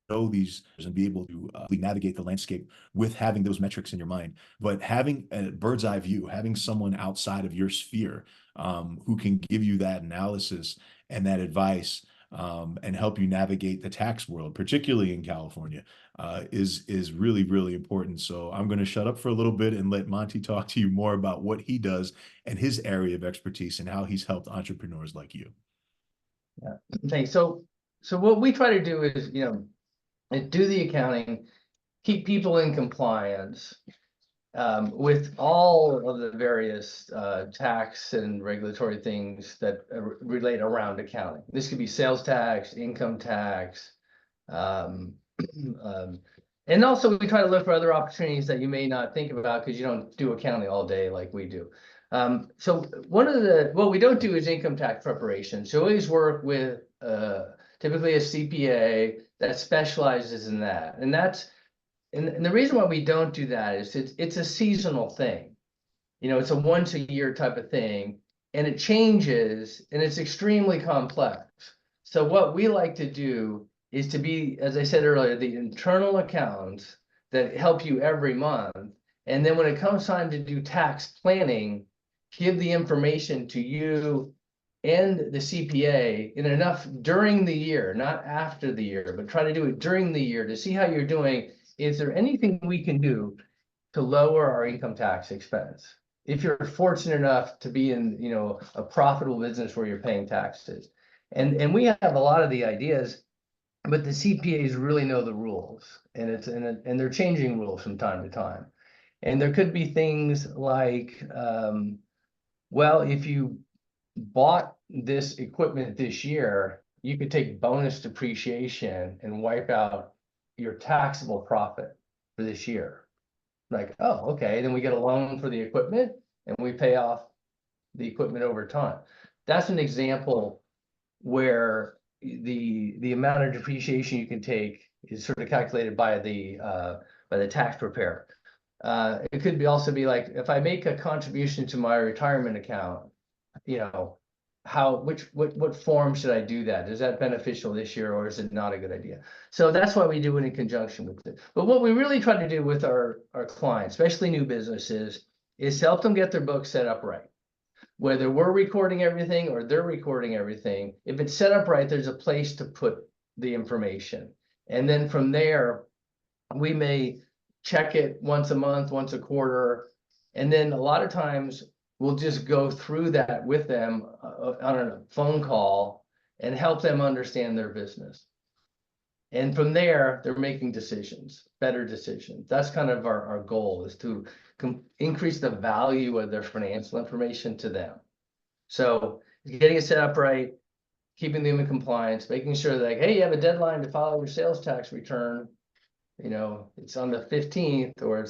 know these and be able to navigate the landscape with having those metrics in your mind. But having a bird's eye view, having someone outside of your sphere who can give you that analysis and that advice and help you navigate the tax world, particularly in California, is really, really important. So I'm going to shut up for a little bit and let Monty talk to you more about what he does and his area of expertise and how he's helped entrepreneurs like you. Yeah. Okay. So what we try to do is, do the accounting, keep people in compliance with all of the various tax and regulatory things that relate around accounting. This could be sales tax, income tax, um, and also we try to look for other opportunities that you may not think about because you don't do accounting all day like we do. So what we don't do is income tax preparation. So we always work with typically a CPA that specializes in that. And the reason why we don't do that is it's a seasonal thing. It's a once a year type of thing, and it changes and it's extremely complex. So what we like to do is to be, as I said earlier, the internal accounts that help you every month. And then when it comes time to do tax planning, give the information to you and the CPA in enough during the year, not after the year, but try to do it during the year to see how you're doing. Is there anything we can do to lower our income tax expense? If you're fortunate enough to be in, a profitable business where you're paying taxes. And we have a lot of the ideas, but the CPAs really know the rules, and they're changing rules from time to time. And there could be things like, well, if you bought this equipment this year, you could take bonus depreciation and wipe out your taxable profit for this year. Like, oh, okay, then we get a loan for the equipment and we pay off the equipment over time. That's an example where the amount of depreciation you can take is sort of calculated by the tax preparer. It could be also be like, if I make a contribution to my retirement account, you know, what form should I do that? Is that beneficial this year, or is it not a good idea? So that's why we do it in conjunction with it. But what we really try to do with our clients, especially new businesses, is help them get their books set up right. Whether we're recording everything or they're recording everything, if it's set up right, there's a place to put the information. And then from there, we may check it once a month, once a quarter. And then a lot of times we'll just go through that with them on a phone call and help them understand their business. And from there, they're making decisions, better decisions. That's kind of our goal, is to increase the value of their financial information to them. So getting it set up right, keeping them in compliance, making sure that, like, hey, you have a deadline to file your sales tax return. You know, it's on the 15th, or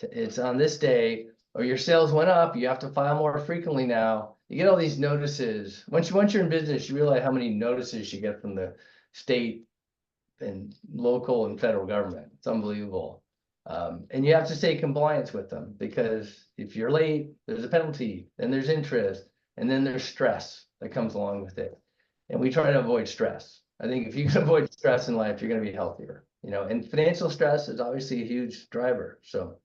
it's on this day, or your sales went up, you have to file more frequently now. You get all these notices. Once you're in business, you realize how many notices you get from the state and local and federal government. It's unbelievable. And you have to stay in compliance with them, because if you're late, there's a penalty, then there's interest, and then there's stress that comes along with it. And we try to avoid stress. I think if you can avoid stress in life, you're going to be healthier, you know, and financial stress is obviously a huge driver. So,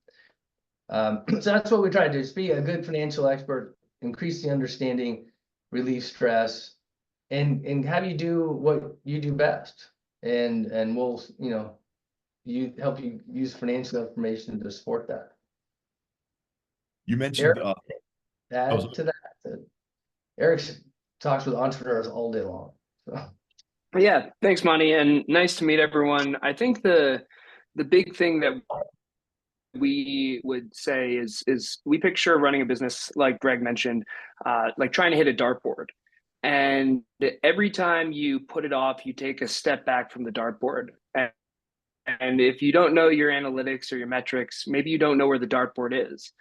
so that's what we try to do, is be a good financial expert, increase the understanding, relieve stress, and have you do what you do best. And we'll, you know, help you use financial information to support that. You mentioned Add to that. Eric talks with entrepreneurs all day long. So. Yeah, thanks, Monty, and nice to meet everyone. I think the big thing that we would say is we picture running a business, like Greg mentioned, like trying to hit a dartboard. And every time you put it off, you take a step back from the dartboard. And if you don't know your analytics or your metrics, maybe you don't know where the dartboard is.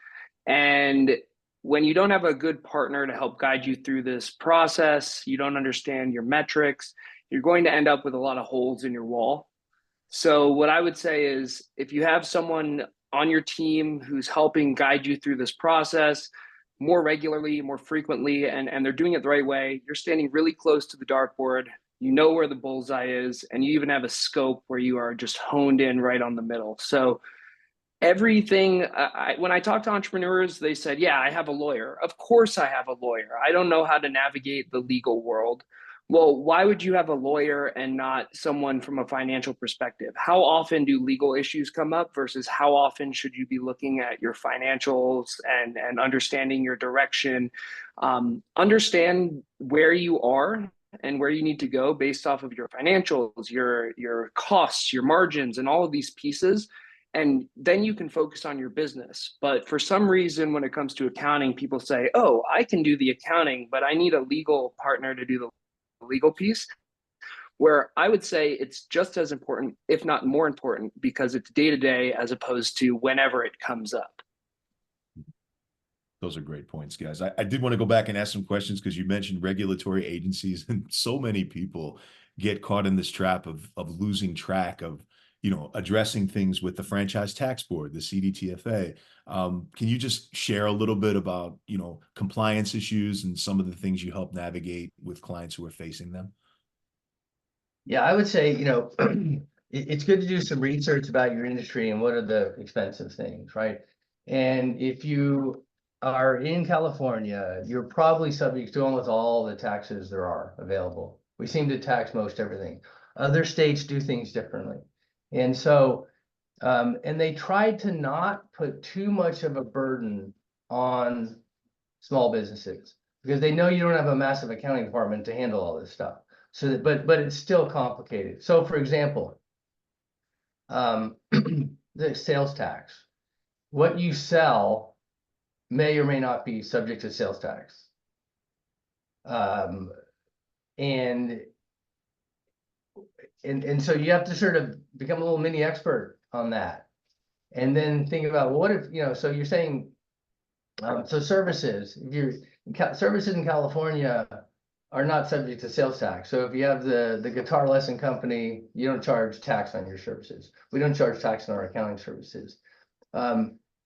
And when you don't have a good partner to help guide you through this process, you don't understand your metrics, you're going to end up with a lot of holes in your wall. So what I would say is, if you have someone on your team who's helping guide you through this process more regularly, more frequently, and they're doing it the right way, you're standing really close to the dartboard, you know where the bullseye is, and you even have a scope where you are just honed in right on the middle. So everything, when I talk to entrepreneurs, they said, yeah, I have a lawyer. Of course I have a lawyer. I don't know how to navigate the legal world. Well, why would you have a lawyer and not someone from a financial perspective? How often do legal issues come up versus how often should you be looking at your financials and understanding your direction? Understand where you are and where you need to go based off of your financials, your costs, your margins, and all of these pieces. And then you can focus on your business. But for some reason, when it comes to accounting, people say, oh, I can do the accounting, but I need a legal partner to do the legal piece, where I would say it's just as important, if not more important, because it's day to day as opposed to whenever it comes up. Those are great points, guys. I did want to go back and ask some questions, because you mentioned regulatory agencies, and so many people get caught in this trap of losing track of, you know, addressing things with the Franchise Tax Board, the CDTFA. Can you just share a little bit about, you know, compliance issues and some of the things you help navigate with clients who are facing them? Yeah, I would say, you know, it's good to do some research about your industry and what are the expensive things, right? And if you are in California, you're probably subject to almost all the taxes there are available. We seem to tax most everything. Other states do things differently. And so, and they tried to not put too much of a burden on small businesses, because they know you don't have a massive accounting department to handle all this stuff. So that, but it's still complicated. So for example, the sales tax, what you sell may or may not be subject to sales tax. And so you have to sort of become a little mini expert on that. And then think about, well, what if, so you're saying, so services, services in California are not subject to sales tax. So if you have the guitar lesson company, you don't charge tax on your services. We don't charge tax on our accounting services.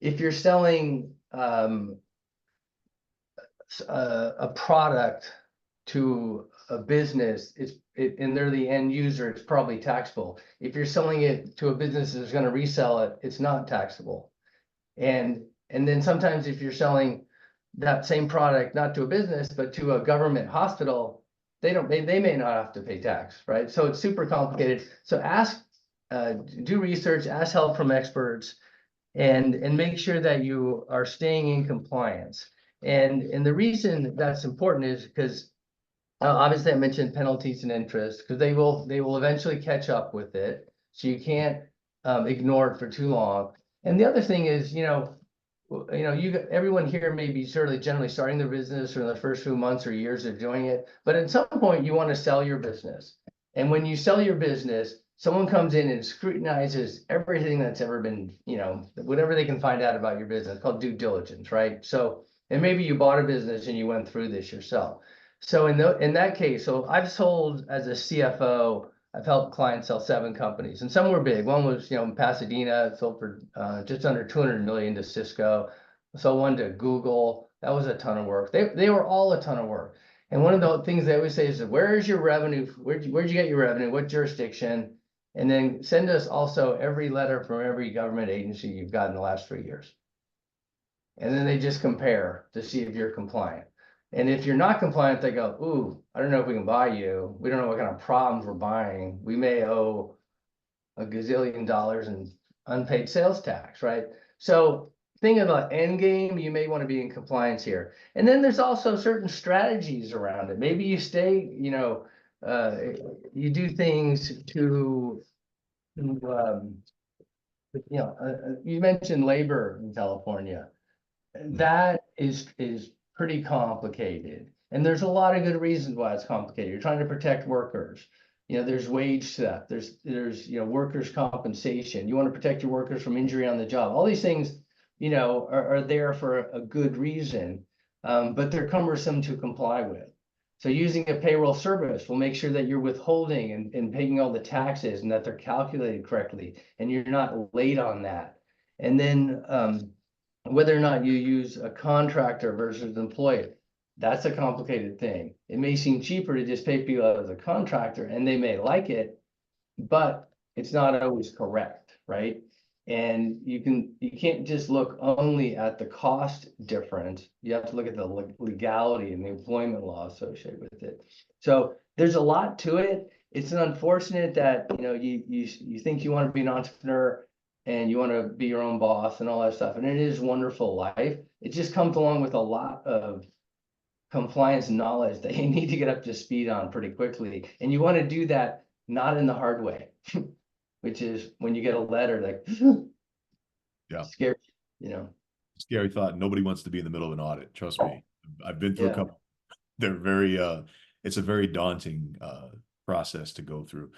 If you're selling a product to a business, and they're the end user, it's probably taxable. If you're selling it to a business that's going to resell it, it's not taxable. And then sometimes if you're selling that same product not to a business but to a government hospital, they may not have to pay tax, right? So it's super complicated. So do research, ask help from experts, and make sure that you are staying in compliance. And the reason that's important is because obviously I mentioned penalties and interest, because they will eventually catch up with it. So you can't ignore it for too long. And the other thing is, everyone here may be generally starting their business or in the first few months or years of doing it, but at some point you want to sell your business. And when you sell your business, someone comes in and scrutinizes everything that's ever been, whatever they can find out about your business, called due diligence, right? So, and maybe you bought a business and you went through this yourself. So in that case, so I've sold as a CFO, I've helped clients sell 7 companies, and some were big. One was, in Pasadena, it sold for just under 200 million to Cisco. So one to Google, that was a ton of work. They were all a ton of work. And one of the things they always say is, where is your revenue? Where'd you get your revenue? What jurisdiction? And then send us also every letter from every government agency you've got in the last 3 years. And then they just compare to see if you're compliant. And if you're not compliant, they go, ooh, I don't know if we can buy you. We don't know what kind of problems we're buying. We may owe a gazillion dollars in unpaid sales tax, right? So think about end game, you may want to be in compliance here. And then there's also certain strategies around it. Maybe you stay, you do things to you mentioned labor in California. That is pretty complicated. And there's a lot of good reasons why it's complicated. You're trying to protect workers. There's wage theft, there's workers' compensation. You want to protect your workers from injury on the job. All these things, are there for a good reason, but they're cumbersome to comply with. So using a payroll service will make sure that you're withholding and paying all the taxes and that they're calculated correctly and you're not late on that. And then whether or not you use a contractor versus an employee, that's a complicated thing. It may seem cheaper to just pay people out as a contractor and they may like it, but it's not always correct, right? And you can't just look only at the cost difference. You have to look at the legality and the employment law associated with it. So there's a lot to it. It's unfortunate that you think you want to be an entrepreneur and you want to be your own boss and all that stuff. And it is wonderful life. It just comes along with a lot of compliance knowledge that you need to get up to speed on pretty quickly. And you want to do that not in the hard way. Which is when you get a letter like, yeah, scary, Scary thought. Nobody wants to be in the middle of an audit. Trust me. I've been through a couple. They're very, it's a very daunting process to go through.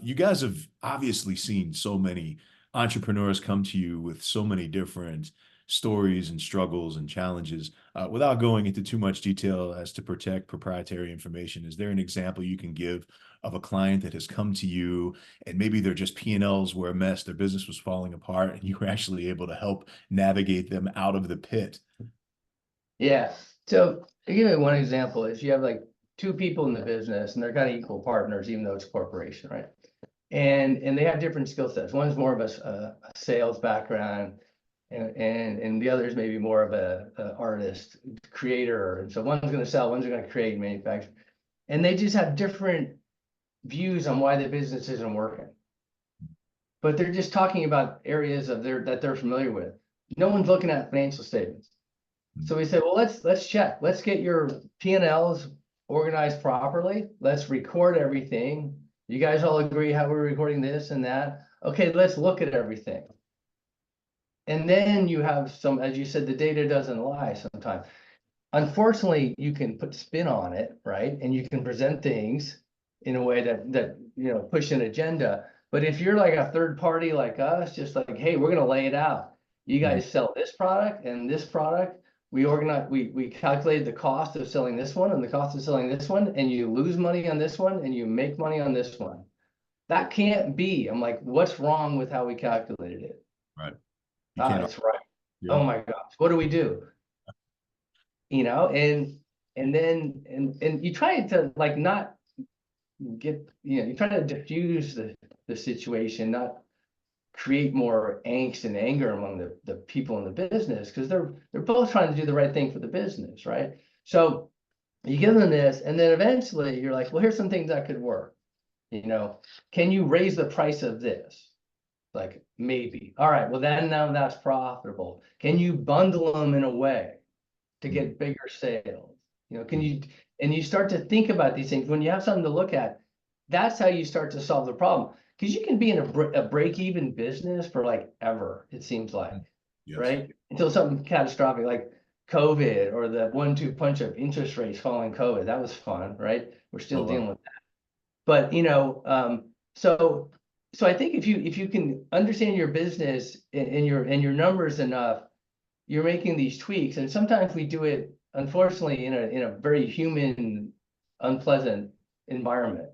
You guys have obviously seen so many entrepreneurs come to you with so many different stories and struggles and challenges. Without going into too much detail as to protect proprietary information, is there an example you can give of a client that has come to you and maybe they're just P&Ls were a mess, their business was falling apart, and you were actually able to help navigate them out of the pit? Yeah. So to give you one example is you have like 2 people in the business and they're kind of equal partners, even though it's a corporation, right? And they have different skill sets. One's more of a sales background, and the other is maybe more of a artist, creator. And so one's going to sell, one's going to create, manufacture, and they just have different views on why the business isn't working. But they're just talking about areas of that they're familiar with. No one's looking at financial statements. So we said, well, let's check. Let's get your P&Ls organized properly. Let's record everything. You guys all agree how we're recording this and that. Okay, let's look at everything. And then you have some, as you said, the data doesn't lie sometimes. Unfortunately, you can put spin on it, right? And you can present things in a way that push an agenda. But if you're like a third party like us, just like, hey, we're gonna lay it out. You guys sell this product and this product. We calculated the cost of selling this one and the cost of selling this one, and you lose money on this one and you make money on this one. That can't be. I'm like, what's wrong with how we calculated it? Right. It's right. Yeah. Oh my gosh, what do we do? And then you try to like not get, you try to diffuse the situation, not create more angst and anger among the people in the business, because they're both trying to do the right thing for the business, right? So you give them this, and then eventually you're like, well, here's some things that could work. Can you raise the price of this? Like, maybe. All right, well then now that's profitable. Can you bundle them in a way to get bigger sales? And you start to think about these things when you have something to look at. That's how you start to solve the problem, because you can be in a break-even business for like ever, it seems like. Yes. Right, until something catastrophic like COVID or the 1-2 punch of interest rates following COVID. That was fun, right? We're still dealing with that. But so I think if you can understand your business and your numbers enough, you're making these tweaks. And sometimes we do it, unfortunately, in a very human, unpleasant environment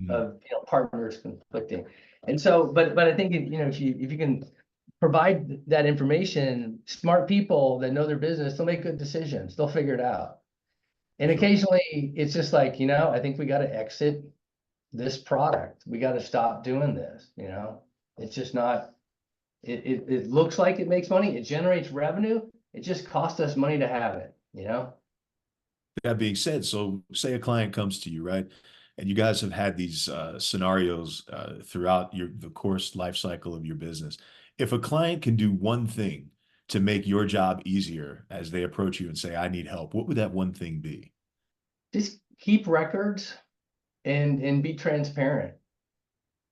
of partners conflicting. And so, but I think if you can provide that information, smart people that know their business, they'll make good decisions. They'll figure it out. And occasionally it's just like, I think we got to exit this product. We got to stop doing this. It's just not, it looks like it makes money. It generates revenue. It just costs us money to have it, That being said, so say a client comes to you, right? And you guys have had these scenarios throughout the course life cycle of your business. If a client can do one thing to make your job easier as they approach you and say, I need help, what would that one thing be? Just keep records and be transparent.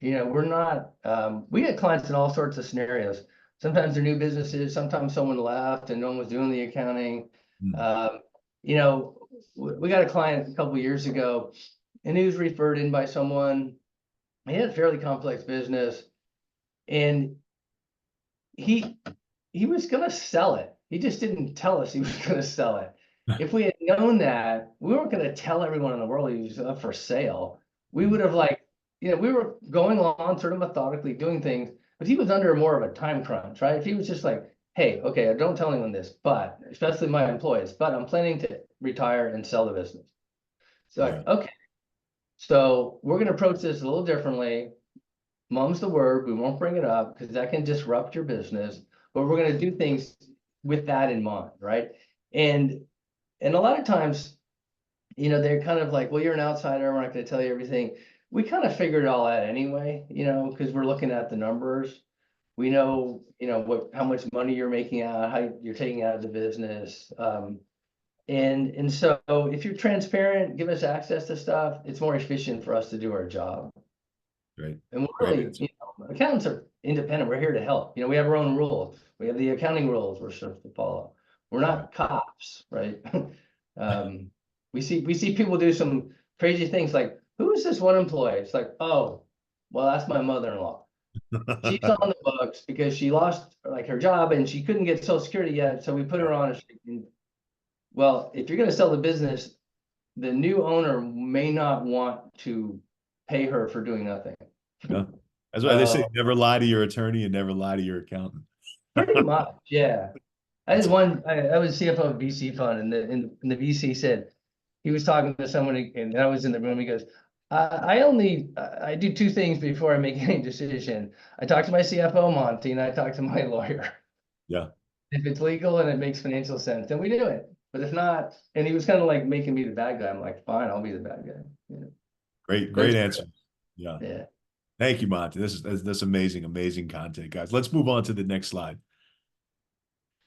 We're not, we get clients in all sorts of scenarios. Sometimes they're new businesses, sometimes someone left and no one was doing the accounting. We got a client a couple of years ago, and he was referred in by someone. He had a fairly complex business, and he was going to sell it. He just didn't tell us he was going to sell it. If we had known that, we weren't going to tell everyone in the world he was up for sale. We would have we were going along sort of methodically doing things, but he was under more of a time crunch, right? If he was just like, hey, okay, don't tell anyone this, but especially my employees, but I'm planning to retire and sell the business. So okay, so we're going to approach this a little differently. Mum's the word. We won't bring it up because that can disrupt your business, but we're going to do things with that in mind, right? And a lot of times, they're kind of like, well, you're an outsider. We're not going to tell you everything. We kind of figured it all out anyway, because we're looking at the numbers. We know, how much money you're making out, how you're taking out of the business. And so if you're transparent, give us access to stuff, it's more efficient for us to do our job. Right. And we're really, accountants are independent. We're here to help. We have our own rules. We have the accounting rules we're supposed to follow. We're not cops, right? We see people do some crazy things like, who is this one employee? It's like, oh, well, that's my mother-in-law. She's on the books because she lost her job and she couldn't get Social Security yet, so we put her on. Well, if you're going to sell the business, the new owner may not want to pay her for doing nothing. Yeah. That's why they say never lie to your attorney and never lie to your accountant. Pretty much, yeah. I was CFO of a VC fund, and the VC said, he was talking to someone, and I was in the room. He goes, I do two things before I make any decision. I talk to my CFO, Monty, and I talk to my lawyer. Yeah. If it's legal and it makes financial sense, then we do it. But if not, and he was kind of like making me the bad guy. I'm like, fine, I'll be the bad guy. Great answer. Yeah. Yeah. Thank you, Monty. That's amazing content, guys. Let's move on to the next slide.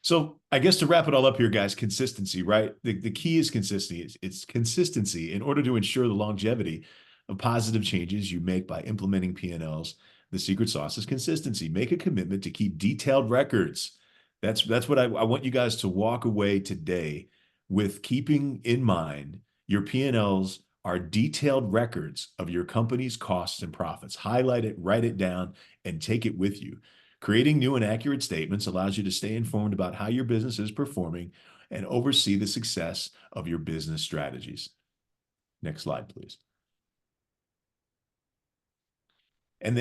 So I guess to wrap it all up here, guys, consistency, right? The key is consistency. It's consistency in order to ensure the longevity of positive changes you make by implementing P&Ls. The secret sauce is consistency. Make a commitment to keep detailed records. That's what I want you guys to walk away today with, keeping in mind your P&Ls are detailed records of your company's costs and profits. Highlight it, write it down, and take it with you. Creating new and accurate statements allows you to stay informed about how your business is performing and oversee the success of your business strategies. Next slide, please. And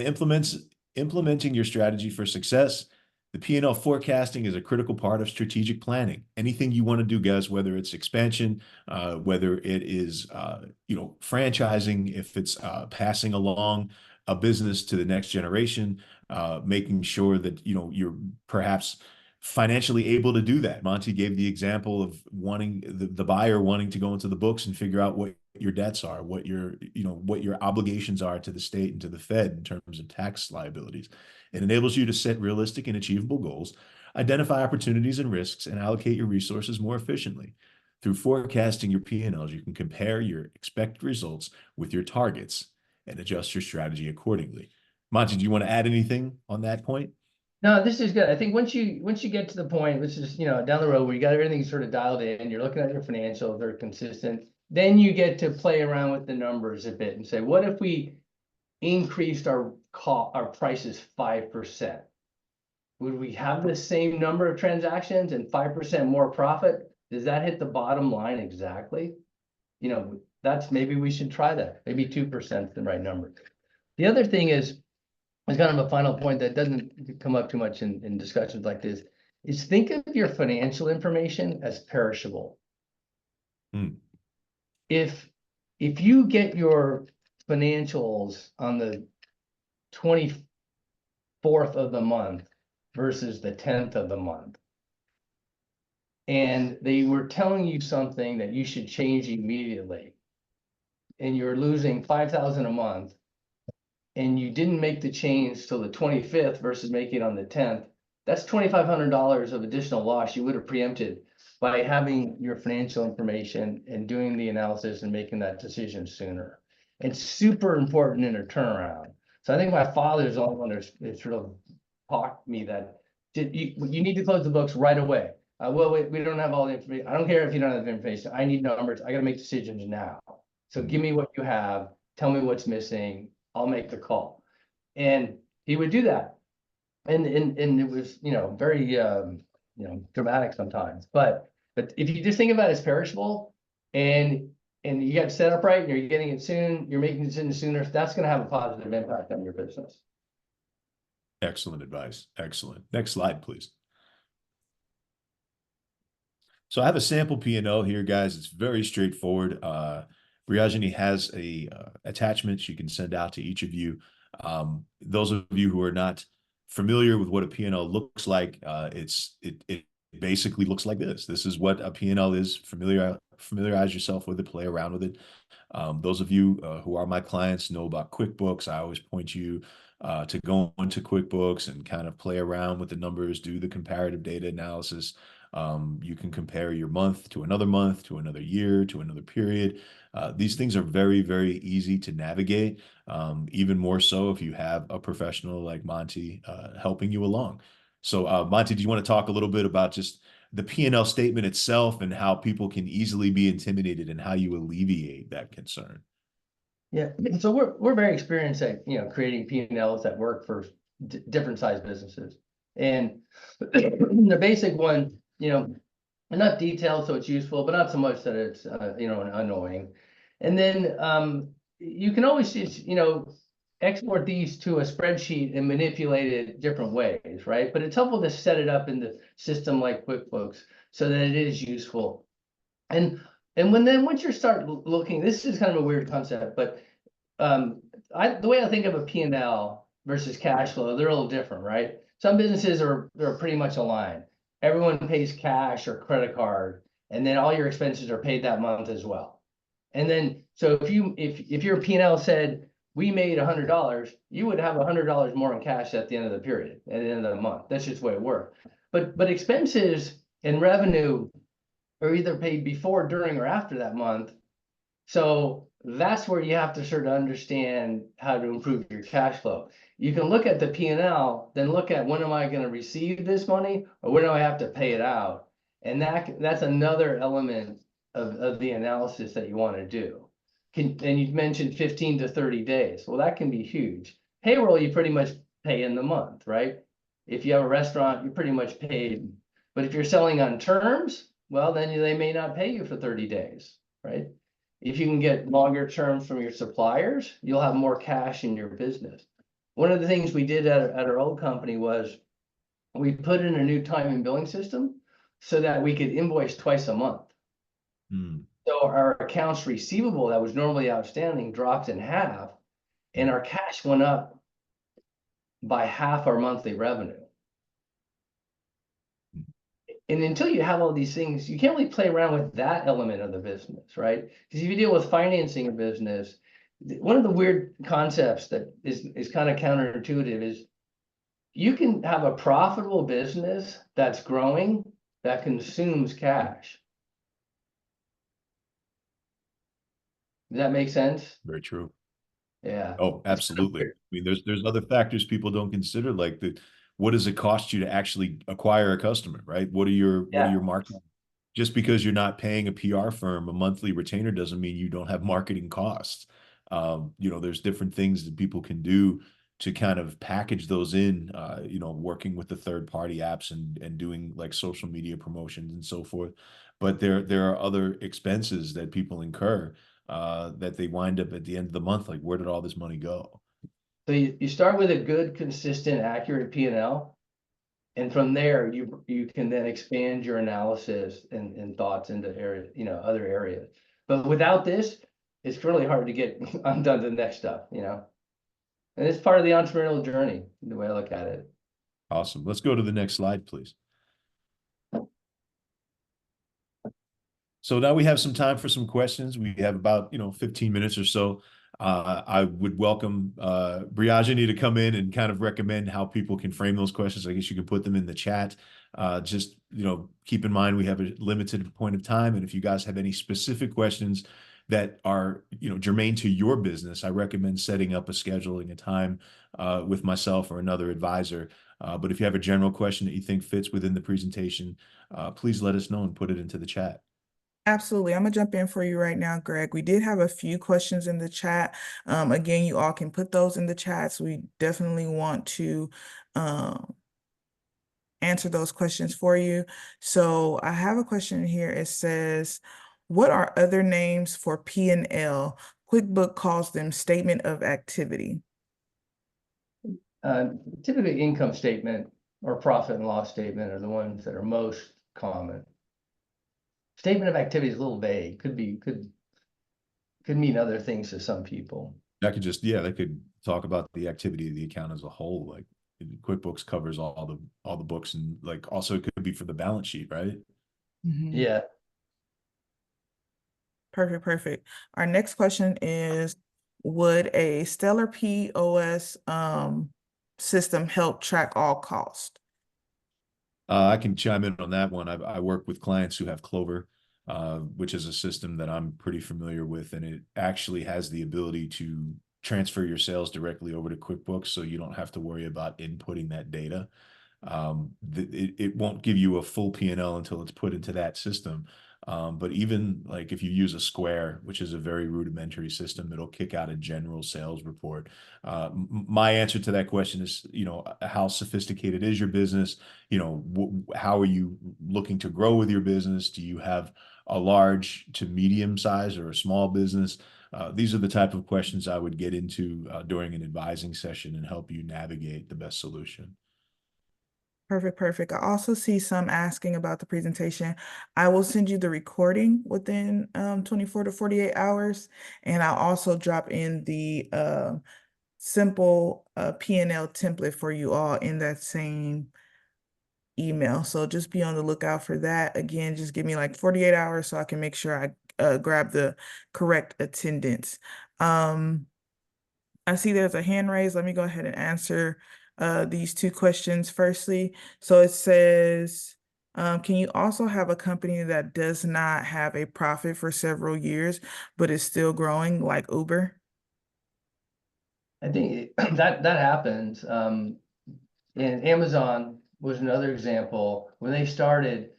implementing your strategy for success. The P&L forecasting is a critical part of strategic planning. Anything you want to do, guys, whether it's expansion, whether it is franchising, if it's passing along a business to the next generation, making sure that you're perhaps financially able to do that. Monty gave the example of wanting the buyer wanting to go into the books and figure out what your debts are, what your obligations are to the state and to the Fed in terms of tax liabilities. It enables you to set realistic and achievable goals, identify opportunities and risks, and allocate your resources more efficiently. Through forecasting your P&Ls, you can compare your expected results with your targets and adjust your strategy accordingly. Monty, do you want to add anything on that point? No, this is good. I think once you get to the point, which is down the road where you got everything sort of dialed in, you're looking at your financials, they're consistent, then you get to play around with the numbers a bit and say, what if we increased our prices 5%? Would we have the same number of transactions and 5% more profit? Does that hit the bottom line exactly? That's, maybe we should try that. Maybe 2% is the right number. The other thing is kind of a final point that doesn't come up too much in discussions like this, is think of your financial information as perishable. If you get your financials on the 24th of the month versus the 10th of the month, and they were telling you something that you should change immediately, and you're losing $5,000 a month, and you didn't make the change till the 25th versus making it on the 10th, that's $2,500 of additional loss you would have preempted by having your financial information and doing the analysis and making that decision sooner. It's super important in a turnaround. So I think my father is the only one that sort of taught me that you need to close the books right away. Well, we don't have all the information. I don't care if you don't have the information. I need numbers. I got to make decisions now. So give me what you have. Tell me what's missing. I'll make the call. And he would do that. And it was, very, dramatic sometimes. But if you just think about it as perishable and you got it set up right and you're getting it soon, you're making decisions sooner, that's going to have a positive impact on your business. Excellent advice. Excellent. Next slide, please. So I have a sample P&L here, guys. It's very straightforward. Rajani has a attachment she can send out to each of you. Those of you who are not familiar with what a P&L looks like, it basically looks like this. This is what a P&L is. Familiarize yourself with it, play around with it. Those of you who are my clients know about QuickBooks. I always point you to go into QuickBooks and kind of play around with the numbers, do the comparative data analysis. You can compare your month, to another year, to another period. These things are very, very easy to navigate, even more so if you have a professional like Monty helping you along. So Monty, do you want to talk a little bit about just the P&L statement itself and how people can easily be intimidated and how you alleviate that concern? Yeah, so we're very experienced at creating P&Ls that work for different size businesses, and the basic one, not detailed so it's useful, but not so much that it's annoying. And then you can always just export these to a spreadsheet and manipulate it different ways, right? But it's helpful to set it up in the system like QuickBooks so that it is useful. And once you start looking, this is kind of a weird concept, but the way I think of a P&L versus cash flow, they're a little different, right? Some businesses they're pretty much aligned. Everyone pays cash or credit card, and then all your expenses are paid that month as well. And then, so if your P&L said we made $100, you would have $100 more in cash at the end of the period, at the end of the month. That's just the way it worked. But expenses and revenue are either paid before, during, or after that month. So that's where you have to sort of understand how to improve your cash flow. You can look at the P&L, then look at when am I going to receive this money, or when do I have to pay it out? And that's another element of the analysis that you want to do. And you mentioned 15 to 30 days. Well, that can be huge. Payroll, you pretty much pay in the month, right? If you have a restaurant, you're pretty much paid. But if you're selling on terms, well, then they may not pay you for 30 days, right? If you can get longer terms from your suppliers, you'll have more cash in your business. One of the things we did at our old company was we put in a new time and billing system so that we could invoice twice a month. So our accounts receivable that was normally outstanding dropped in half, and our cash went up by half our monthly revenue. And until you have all these things, you can't really play around with that element of the business, right? Because if you deal with financing a business, one of the weird concepts that is kind of counterintuitive is you can have a profitable business that's growing that consumes cash. Does that make sense? Very true. Yeah. Oh, absolutely. I mean, there's other factors people don't consider, like what does it cost you to actually acquire a customer, right? What are your marketing? Just because you're not paying a PR firm a monthly retainer doesn't mean you don't have marketing costs. There's different things that people can do to kind of package those in, working with the third party apps and doing like social media promotions and so forth. But there are other expenses that people incur that they wind up at the end of the month, like where did all this money go? So you start with a good, consistent, accurate P&L. And from there, you can then expand your analysis and thoughts into other areas. But without this, it's really hard to get undone the next stuff, And it's part of the entrepreneurial journey, the way I look at it. Awesome. Let's go to the next slide, please. So now we have some time for some questions. We have about 15 minutes or so. I would welcome Briajani to come in and kind of recommend how people can frame those questions. I guess you can put them in the chat. Just keep in mind we have a limited point of time, and if you guys have any specific questions that are germane to your business, I recommend setting up a scheduling a time with myself or another advisor. But if you have a general question that you think fits within the presentation, please let us know and put it into the chat. Absolutely. I'm gonna jump in for you right now, Greg. We did have a few questions in the chat. Again, you all can put those in the chats. We definitely want to answer those questions for you. So I have a question here. It says, what are other names for P&L? QuickBooks calls them statement of activity. Typically income statement or profit and loss statement are the ones that are most common. Statement of activity is a little vague. Could mean other things to some people. That could talk about the activity of the account as a whole. Like QuickBooks covers all the books, and like also it could be for the balance sheet, right? Mm-hmm. Yeah. Perfect. Our next question is, would a Stellar POS system help track all costs? I can chime in on that one. I work with clients who have Clover, which is a system that I'm pretty familiar with, and it actually has the ability to transfer your sales directly over to QuickBooks, so you don't have to worry about inputting that data. It won't give you a full P&L until it's put into that system. But even like if you use a Square, which is a very rudimentary system, it'll kick out a general sales report. My answer to that question is, how sophisticated is your business? How are you looking to grow with your business? Do you have a large to medium size or a small business? These are the type of questions I would get into during an advising session and help you navigate the best solution. Perfect. I also see some asking about the presentation. I will send you the recording within 24 to 48 hours. And I'll also drop in the simple P&L template for you all in that same email. So just be on the lookout for that. Again, just give me like 48 hours so I can make sure I grab the correct attendance. I see there's a hand raised. Let me go ahead and answer these two questions firstly. So it says, can you also have a company that does not have a profit for several years, but is still growing like Uber? I think that happens. And Amazon was another example. When they started,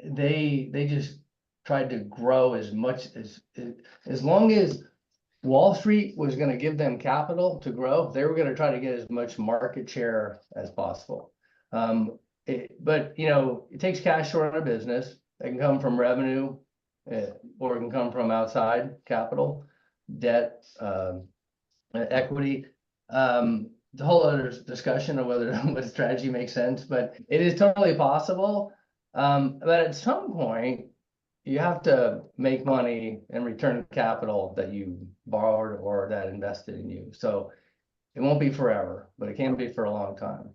they just tried to grow as much as long as Wall Street was going to give them capital to grow, they were going to try to get as much market share as possible. But it takes cash to run a business. It can come from revenue, or it can come from outside capital, debt, equity. The whole other discussion of whether what strategy makes sense, but it is totally possible. But at some point, you have to make money and return capital that you borrowed or that invested in you. So it won't be forever, but it can be for a long time.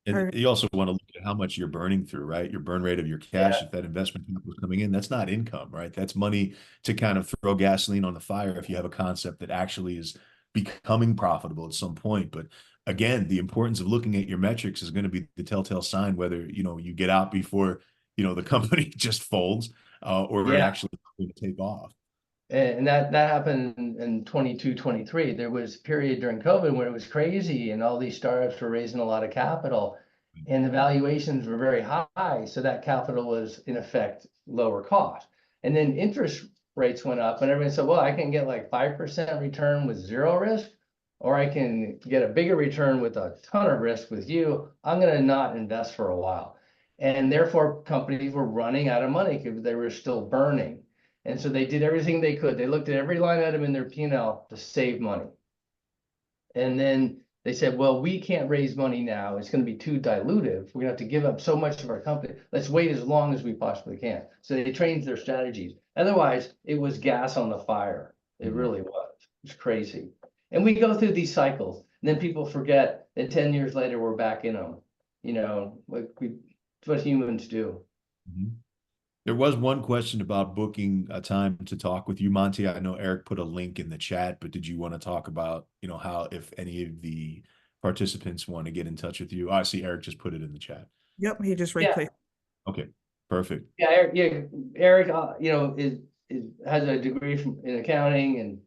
And you also want to look at how much you're burning through, right? Your burn rate of your cash, if that investment capital is coming in, that's not income, right? That's money to kind of throw gasoline on the fire if you have a concept that actually is becoming profitable at some point. But again, the importance of looking at your metrics is going to be the telltale sign whether, you get out before, the company just folds, or it actually going to take off. And that happened in 22, 23. There was a period during COVID when it was crazy and all these startups were raising a lot of capital and the valuations were very high. So that capital was in effect lower cost. And then interest rates went up and everyone said, well, I can get like 5% return with zero risk, or I can get a bigger return with a ton of risk with you. I'm going to not invest for a while. And therefore companies were running out of money because they were still burning. And so they did everything they could. They looked at every line item in their P&L to save money. And then they said, well, we can't raise money now. It's going to be too dilutive. We're going to have to give up so much of our company. Let's wait as long as we possibly can. So they changed their strategies. Otherwise, it was gas on the fire. It really was. It's crazy. And we go through these cycles. And then people forget that 10 years later, we're back in them. It's what humans do. Mm-hmm. There was one question about booking a time to talk with you, Monty. I know Eric put a link in the chat, but did you want to talk about, how, if any of the participants want to get in touch with you? I see Eric just put it in the chat. Yep, he just replaced. Okay, perfect. Yeah, Eric, has a degree in accounting,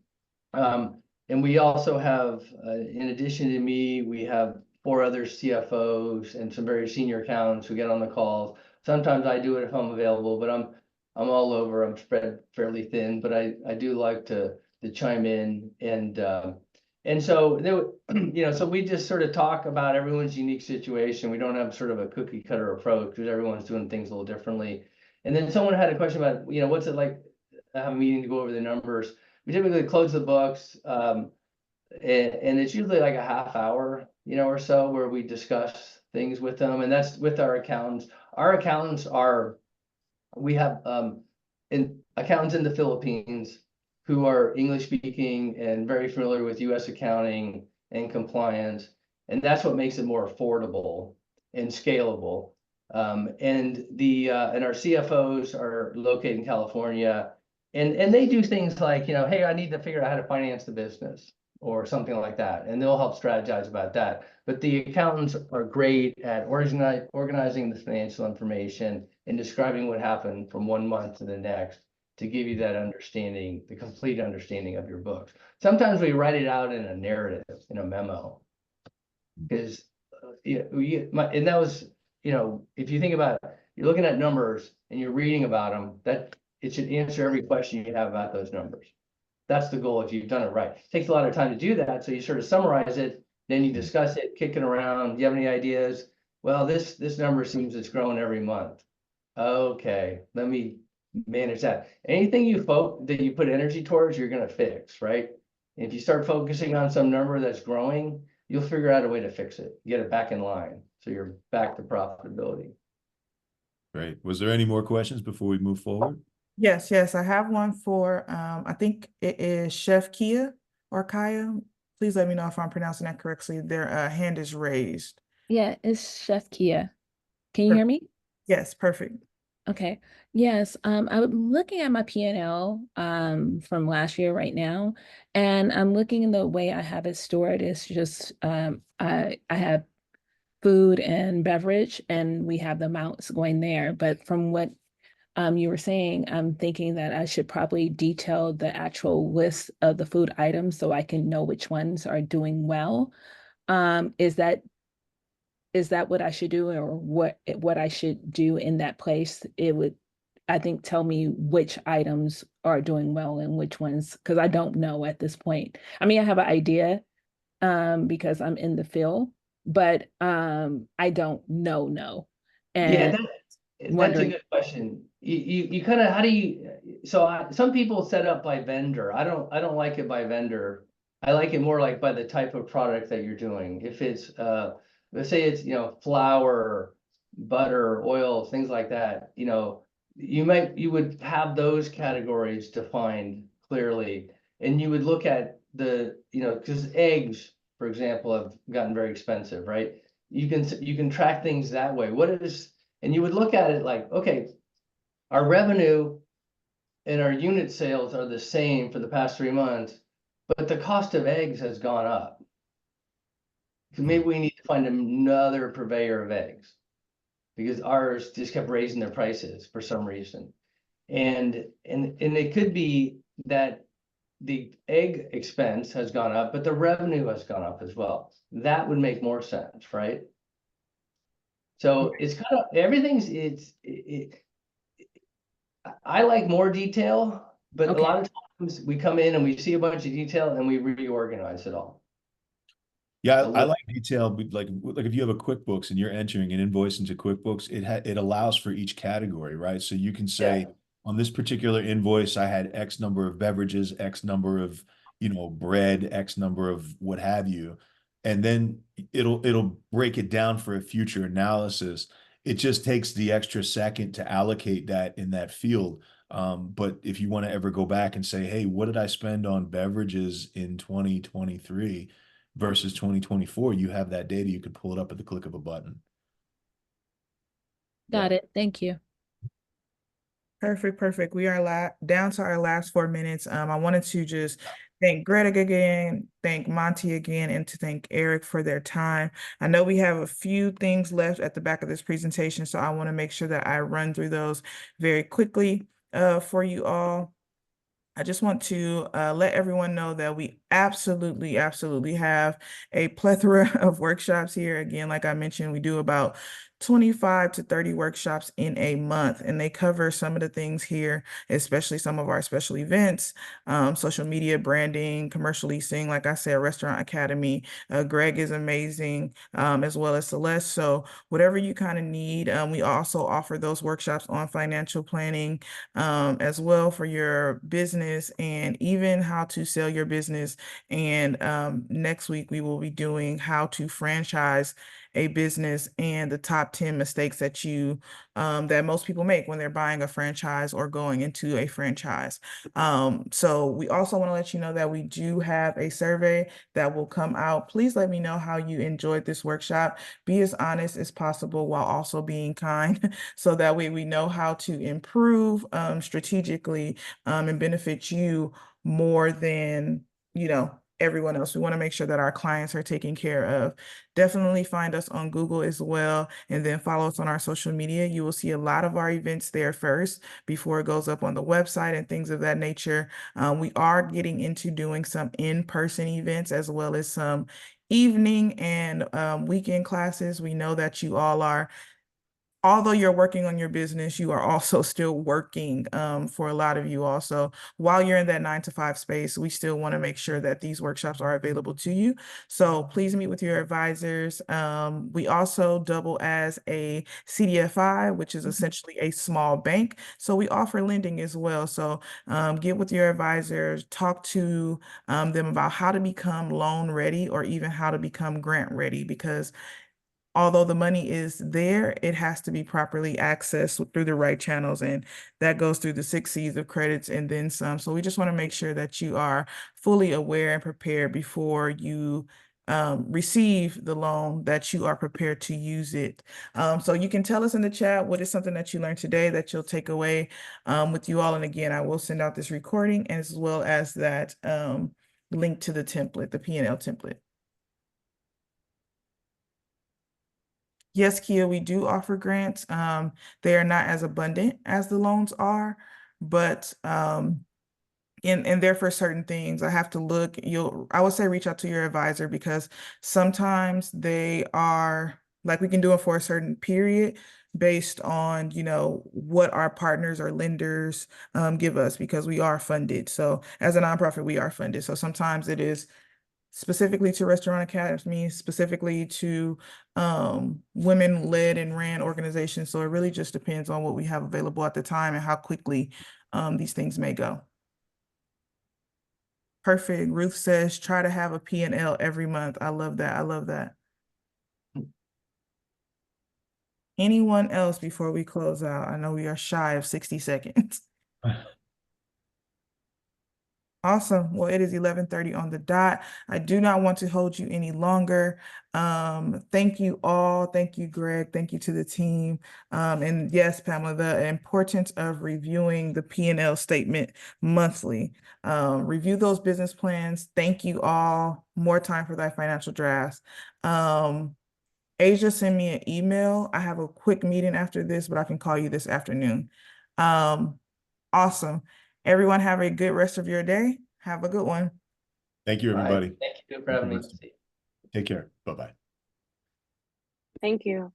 and we also have, in addition to me, we have 4 other CFOs and some very senior accountants who get on the calls. Sometimes I do it if I'm available, but I'm all over. I'm spread fairly thin, but I do like to chime in, and so there, so we just sort of talk about everyone's unique situation. We don't have sort of a cookie cutter approach because everyone's doing things a little differently. And then someone had a question about, what's it like to have a meeting to go over the numbers? We typically close the books, and it's usually like a half hour, or so, where we discuss things with them, and that's with our accountants. Our accountants we have accountants in the Philippines who are English speaking and very familiar with US accounting and compliance. And that's what makes it more affordable and scalable. And our CFOs are located in California, and they do things like, hey, I need to figure out how to finance the business or something like that. And they'll help strategize about that. But the accountants are great at organizing the financial information and describing what happened from one month to the next to give you that understanding, the complete understanding of your books. Sometimes we write it out in a narrative, in a memo, because and that was, if you think about it, you're looking at numbers and you're reading about them, that it should answer every question you have about those numbers. That's the goal if you've done it right. It takes a lot of time to do that. So you sort of summarize it, then you discuss it, kick it around. Do you have any ideas? Well, this number seems it's growing every month. Okay, let me manage that. Anything that you put energy towards, you're going to fix, right? And if you start focusing on some number that's growing, you'll figure out a way to fix it, get it back in line. So you're back to profitability. Great. Was there any more questions before we move forward? Yes, I have one for, I think it is Chef Kia or Kaya. Please let me know if I'm pronouncing that correctly. Their hand is raised. Yeah, it's Chef Kia. Can you hear me? Yes, perfect. Okay. Yes. I'm looking at my P&L from last year right now, and I'm looking in the way I have it stored is just I have food and beverage, and we have the amounts going there. But from what you were saying, I'm thinking that I should probably detail the actual list of the food items so I can know which ones are doing well. Um, is that is that what I should do, or what I should do in that place? It would, I think, tell me which items are doing well and which ones, because I don't know at this point. I mean, I have an idea because I'm in the field, but I don't know. Yeah, And that's a wondering, good question. You kind of, how do you, so some people set up by vendor. I don't like it by vendor. I like it more like by the type of product that you're doing. If it's let's say it's, flour, butter, oil, things like that, you would have those categories defined clearly. And you would look at because eggs, for example, have gotten very expensive, right? You can track things that way. And you would look at it like, okay, our revenue and our unit sales are the same for the past 3 months, but the cost of eggs has gone up. So maybe we need to find another purveyor of eggs because ours just kept raising their prices for some reason. And it could be that the egg expense has gone up, but the revenue has gone up as well. That would make more sense, right? So it's kind of I like more detail, but a okay, lot of times we come in and we see a bunch of detail and we reorganize it all. Yeah, A I little, like detail, but like if you have a QuickBooks and you're entering an invoice into QuickBooks, it allows for each category, right? So you can say yeah. on this particular invoice, I had X number of beverages, X number of, bread, X number of what have you. And then it'll break it down for a future analysis. It just takes the extra second to allocate that in that field. But if you want to ever go back and say, hey, what did I spend on beverages in 2023? Versus 2024, you have that data, you could pull it up at the click of a button. got it. Thank you. Perfect, perfect. We are down to our last 4 minutes. I wanted to just thank Greta again, thank Monty again, and to thank Eric for their time. I know we have a few things left at the back of this presentation, so I want to make sure that I run through those very quickly for you all. I just want to let everyone know that we absolutely have a plethora of workshops here. Again, like I mentioned, we do about 25 to 30 workshops in a month, and they cover some of the things here, especially some of our special events, social media branding, commercial leasing, like I said, Restaurant Academy. Greg is amazing, as well as Celeste. So whatever you kind of need, we also offer those workshops on financial planning, as well for your business and even how to sell your business. And next week, we will be doing how to franchise a business and the top 10 mistakes that most people make when they're buying a franchise or going into a franchise. So we also want to let you know that we do have a survey that will come out. Please let me know how you enjoyed this workshop. Be as honest as possible while also being kind, so that way we know how to improve strategically and benefit you more than, everyone else. We want to make sure that our clients are taken care of. Definitely find us on Google as well, and then follow us on our social media. You will see a lot of our events there first before it goes up on the website and things of that nature. We are getting into doing some in-person events as well as some evening and weekend classes. We know that you all are, although you're working on your business, you are also still working, for a lot of you also. While you're in that 9 to 5 space, we still want to make sure that these workshops are available to you. So please meet with your advisors. We also double as a CDFI, which is essentially a small bank. So we offer lending as well. So get with your advisors, talk to them about how to become loan ready or even how to become grant ready, because although the money is there, it has to be properly accessed through the right channels. And that goes through the 6 C's of credits and then some. So we just want to make sure that you are fully aware and prepared before you receive the loan, that you are prepared to use it. So you can tell us in the chat what is something that you learned today that you'll take away with you all. And again, I will send out this recording as well as that link to the template, the P&L template. Yes, Kia, we do offer grants. They are not as abundant as the loans are, but and there for certain things. I have to look, I would say reach out to your advisor, because sometimes they are like, we can do it for a certain period based on, you know, what our partners or lenders give us, because we are funded. So as a nonprofit, we are funded. So sometimes it is specifically to Restaurant Academy, specifically to women-led and ran organizations. So it really just depends on what we have available at the time and how quickly these things may go. Perfect. Ruth says, try to have a P&L every month. I love that. I love that. Anyone else before we close out? I know we are shy of 60 seconds. Awesome. Well, it is 11:30 on the dot. I do not want to hold you any longer. Thank you all. Thank you, Greg. Thank you to the team. And yes, Pamela, the importance of reviewing the P&L statement monthly. Review those business plans. Thank you all. More time for that financial drafts. Asia, send me an email. I have a quick meeting after this, but I can call you this afternoon. Awesome. Everyone have a good rest of your day. Have a good one. Thank you, everybody. Thank you for having me. Take care. Bye-bye. Thank you.